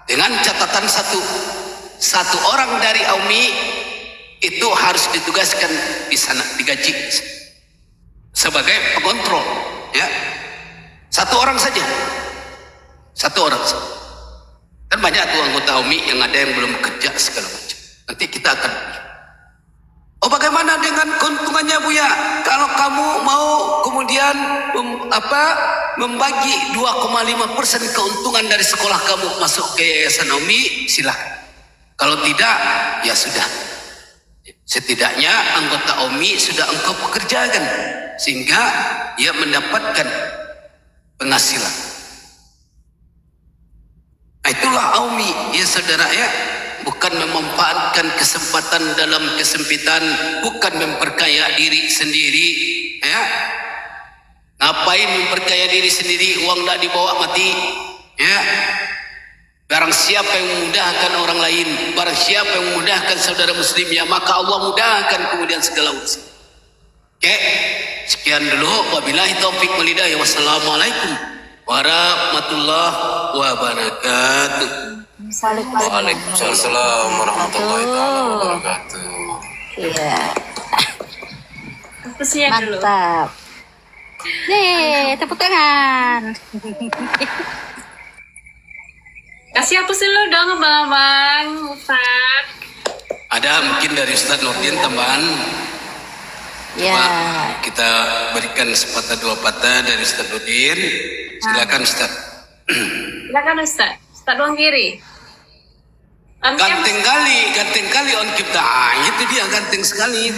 Dengan catatan satu orang dari Umi itu harus ditugaskan di sana, digaji sebagai pengontrol, ya. Satu orang saja. Dan banyak tuh anggota Umi yang ada yang belum bekerja segala macam. Nanti kita akan. Oh, bagaimana dengan keuntungannya, Buya? Kalau kamu mau kemudian membagi 2,5% keuntungan dari sekolah kamu masuk ke Yayasan Umi, silakan. Kalau tidak, ya sudah. Setidaknya anggota Umi sudah engkau pekerjakan sehingga ia mendapatkan penghasilan. Nah, itulah Umi, ya saudara, ya. Bukan memanfaatkan kesempatan dalam kesempitan, bukan memperkaya diri sendiri, ya. Ngapain memperkaya diri sendiri, uang tak dibawa mati, ya. Barang siapa yang memudahkan orang lain, barang siapa yang memudahkan saudara muslim, ya maka Allah mudahkan kemudian segala urusan. Oke, sekian dulu. Wabillahi taufik wal hidayah. Wassalamualaikum warahmatullahi wabarakatuh. Waalaikumsalam warahmatullahi wabarakatuh. Iya. Dulu. Mantap. Nih, tepuk tangan. Kasih hapus dulu dong abang-abang, Ustaz. Ada mungkin dari Ustaz Nurdin tambahan. Ya. Kita berikan sepatah dua patah dari Ustaz Nurdin. Silakan Ustaz. Silakan Ustaz. Ustaz doang kiri. Ganteng kali on kita. Itu dia ganteng sekali.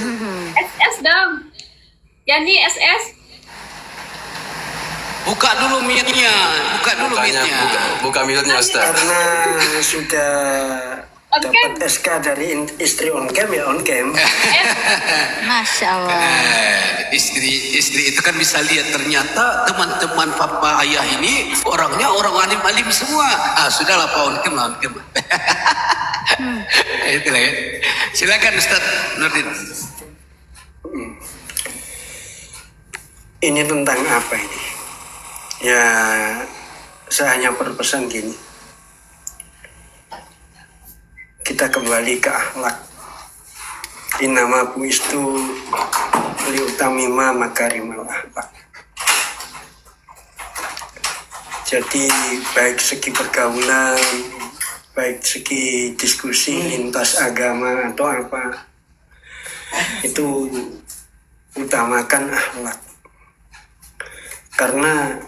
SS dong. Yani SS. Buka dulu mic-nya. Buka mic-nya Ustaz. Karena sudah dapat SK dari istri on cam, ya on cam. Masya Allah. Istri itu kan bisa lihat ternyata teman-teman papa ayah ini orangnya orang alim semua. Sudahlah Pak on cam. Itulah ya. Silakan Ustaz Nurdin. Ini tentang apa ini? Ya, saya hanya berpesan gini. Kita kembali ke akhlak. Innama buistu liutamima makarimal akhlak. Jadi baik segi pergaulan, baik segi diskusi lintas agama atau apa, itu utamakan akhlak. Karena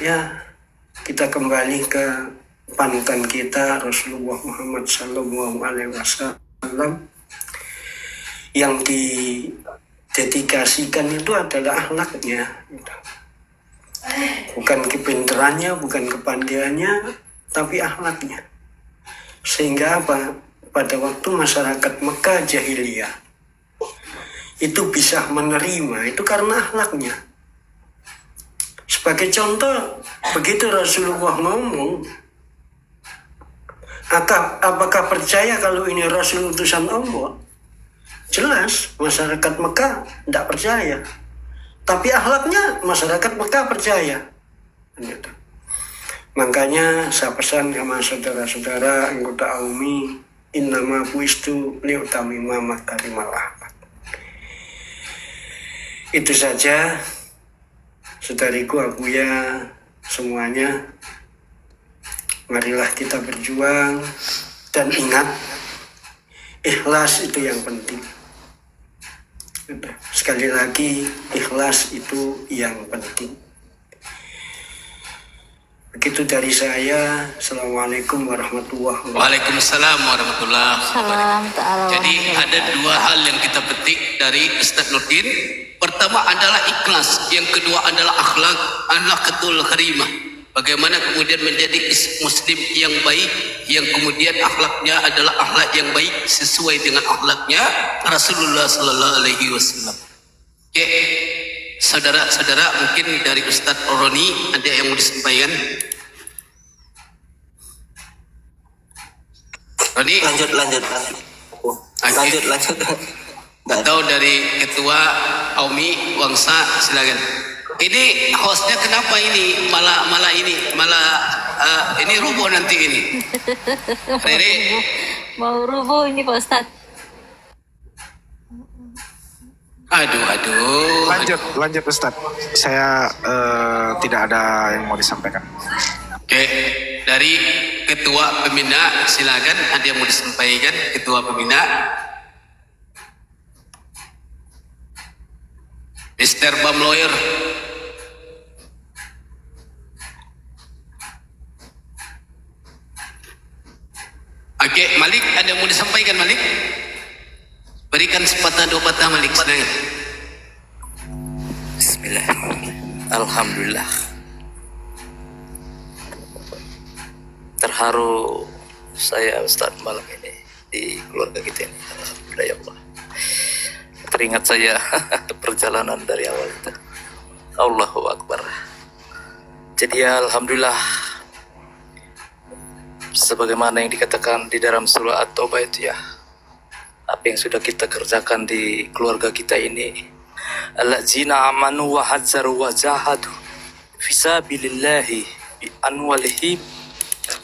ya kita kembali ke panutan kita Rasulullah Muhammad Sallallahu Alaihi Wasallam, yang didedikasikan itu adalah akhlaknya, bukan kepinterannya, bukan kepandaiannya, tapi akhlaknya. Sehingga apa? Pada waktu masyarakat Mekah jahiliyah itu bisa menerima itu karena akhlaknya. Sebagai contoh, begitu Rasulullah ngomong, apakah percaya kalau ini Rasul utusan Allah? Jelas masyarakat Mekah tidak percaya, tapi akhlaknya masyarakat Mekah percaya. Makanya saya pesan sama saudara-saudara anggota Umi, innama buistu liutamima makarimal akhlak. Itu saja, saudariku, Abuya, semuanya. Marilah kita berjuang dan ingat, ikhlas itu yang penting. Sekali lagi, ikhlas itu yang penting. Begitu dari saya. Assalamualaikum warahmatullahi wabarakatuh. Waalaikumsalam warahmatullahi Salam ta'ala. Jadi ada dua hal yang kita petik dari Ustaz Nurdin. Pertama adalah ikhlas, yang kedua adalah akhlak, akhlakul karimah. Bagaimana kemudian menjadi muslim yang baik, yang kemudian akhlaknya adalah akhlak yang baik sesuai dengan akhlaknya Rasulullah Sallallahu Alaihi Wasallam. Oke, saudara-saudara, mungkin dari Ustaz Roni ada yang mau disampaikan? Roni, Lanjut. Lanjut, lanjut. Atau dari ketua Aumi Wangsa, silakan. Ini hostnya kenapa ini malah ini rubuh nanti ini. Rere, Mau rubuh ini Pak Ustadz. aduh. Lanjut Ustadz. Saya tidak ada yang mau disampaikan. Oke, dari ketua pembina silakan, ada yang mau disampaikan ketua pembina. Mr. Bam Lawyer. Oke, Malik, ada yang mau disampaikan Malik? Berikan sepatah dua patah Malik, silakan. Bismillahirrahmanirrahim. Alhamdulillah. Terharu saya Ustaz malam ini di keluarga kita ini. Alhamdulillah ya Allah. Teringat saya perjalanan dari awal itu. Allahu Akbar. Jadi ya Alhamdulillah, sebagaimana yang dikatakan di dalam surah At-Taubah itu ya, apa yang sudah kita kerjakan di keluarga kita ini, allazina amanu wa hazzaru wa jahadu fisabilillahi bi anwalihim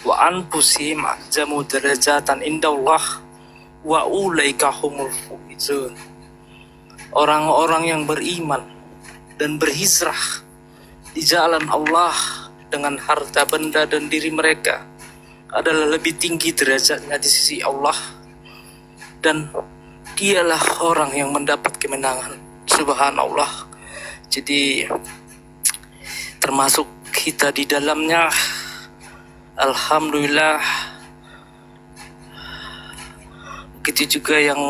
wa anfusihim ajamu darajatan indallah wa ulaika humul faizun. Orang-orang yang beriman dan berhijrah di jalan Allah dengan harta benda dan diri mereka adalah lebih tinggi derajatnya di sisi Allah, dan dialah orang yang mendapat kemenangan. Subhanallah. Jadi termasuk kita di dalamnya. Alhamdulillah. Begitu juga yang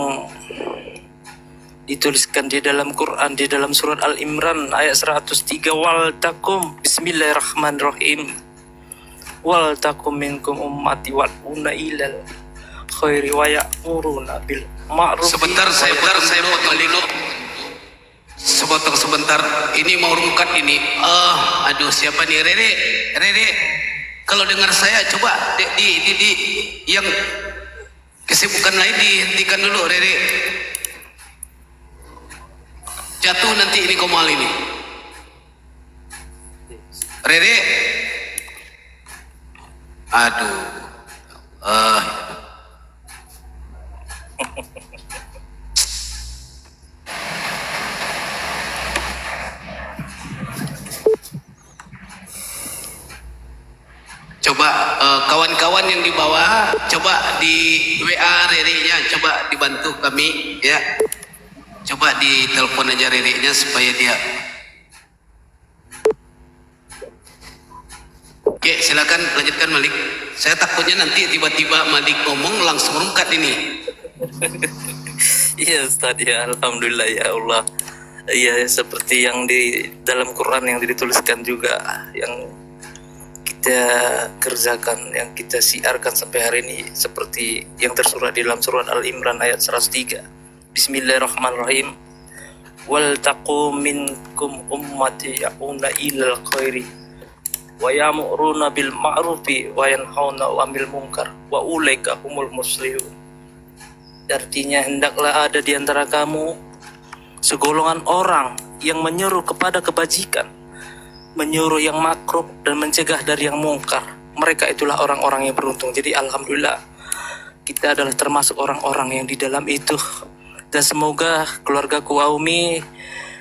dituliskan di dalam Quran, di dalam surat Al-Imran ayat 103, wal takum, bismillahirrahmanirrahim, wal takum minkum ummati wal una ilal khairi wa ya'muruna bil ma'ruf. Sebentar saya potong dulu. Sebentar. Ini mau rungkat ini. Aduh, siapa nih? Rere. Kalau dengar saya coba di yang kesibukan lain dihentikan dulu, Rere. Jatuh nanti ini komal ini. Rere. Aduh. Coba kawan-kawan yang di bawah, coba di WA Rere-nya, coba dibantu kami ya. Coba ditelepon aja Rere-nya supaya dia. Oke, silakan lanjutkan Malik. Saya takutnya nanti tiba-tiba Malik ngomong langsung rungkat ini. Iya Ustaz, ya Alhamdulillah ya Allah. Iya, seperti yang di dalam Quran yang dituliskan juga, yang kita kerjakan, yang kita siarkan sampai hari ini, seperti yang tersurat di dalam surat Al-Imran ayat 103. Bismillahirrahmanirrahim. Wal taqum minkum ummati ya'una ilal khairi wa ya'muruna bil ma'rufi wa yanhauna 'anil munkar wa ulaika humul muflihun. Artinya, hendaklah ada di antara kamu segolongan orang yang menyeru kepada kebajikan, menyuruh yang makruf dan mencegah dari yang mungkar. Mereka itulah orang-orang yang beruntung. Jadi alhamdulillah kita adalah termasuk orang-orang yang di dalam itu. Dan semoga keluarga Kuaumi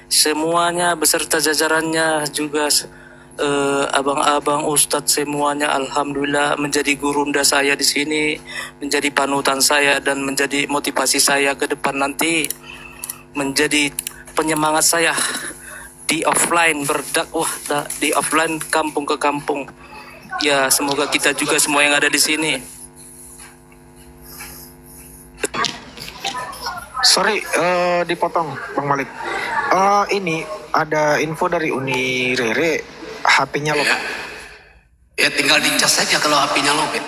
semuanya beserta jajarannya juga, abang-abang, ustadz semuanya, alhamdulillah menjadi gurunda saya di sini, menjadi panutan saya dan menjadi motivasi saya ke depan nanti, menjadi penyemangat saya di offline berdakwah, di offline kampung ke kampung. Ya, semoga kita juga semua yang ada di sini. Sorry, dipotong Bang Malik. Ini ada info dari Uni Rere, HP-nya lobet. Ya tinggal dicas saja kalau HP-nya lobet.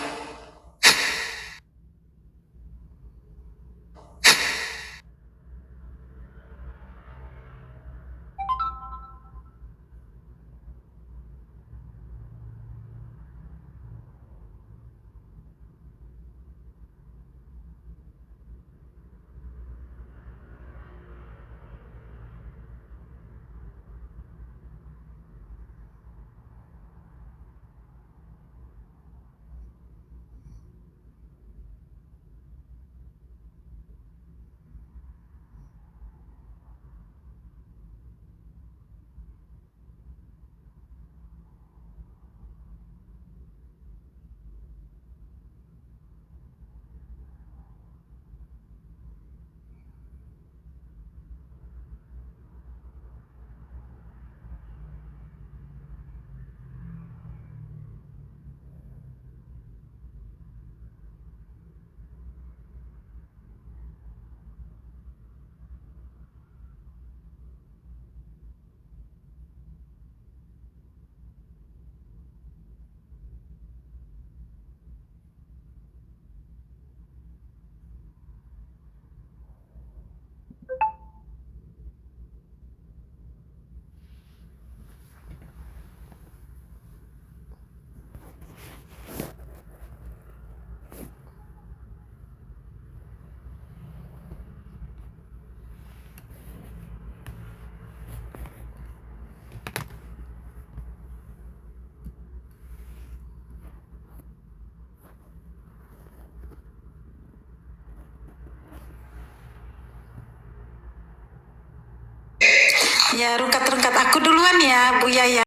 Ya, rungkat-rungkat aku duluan ya, Bu Yaya.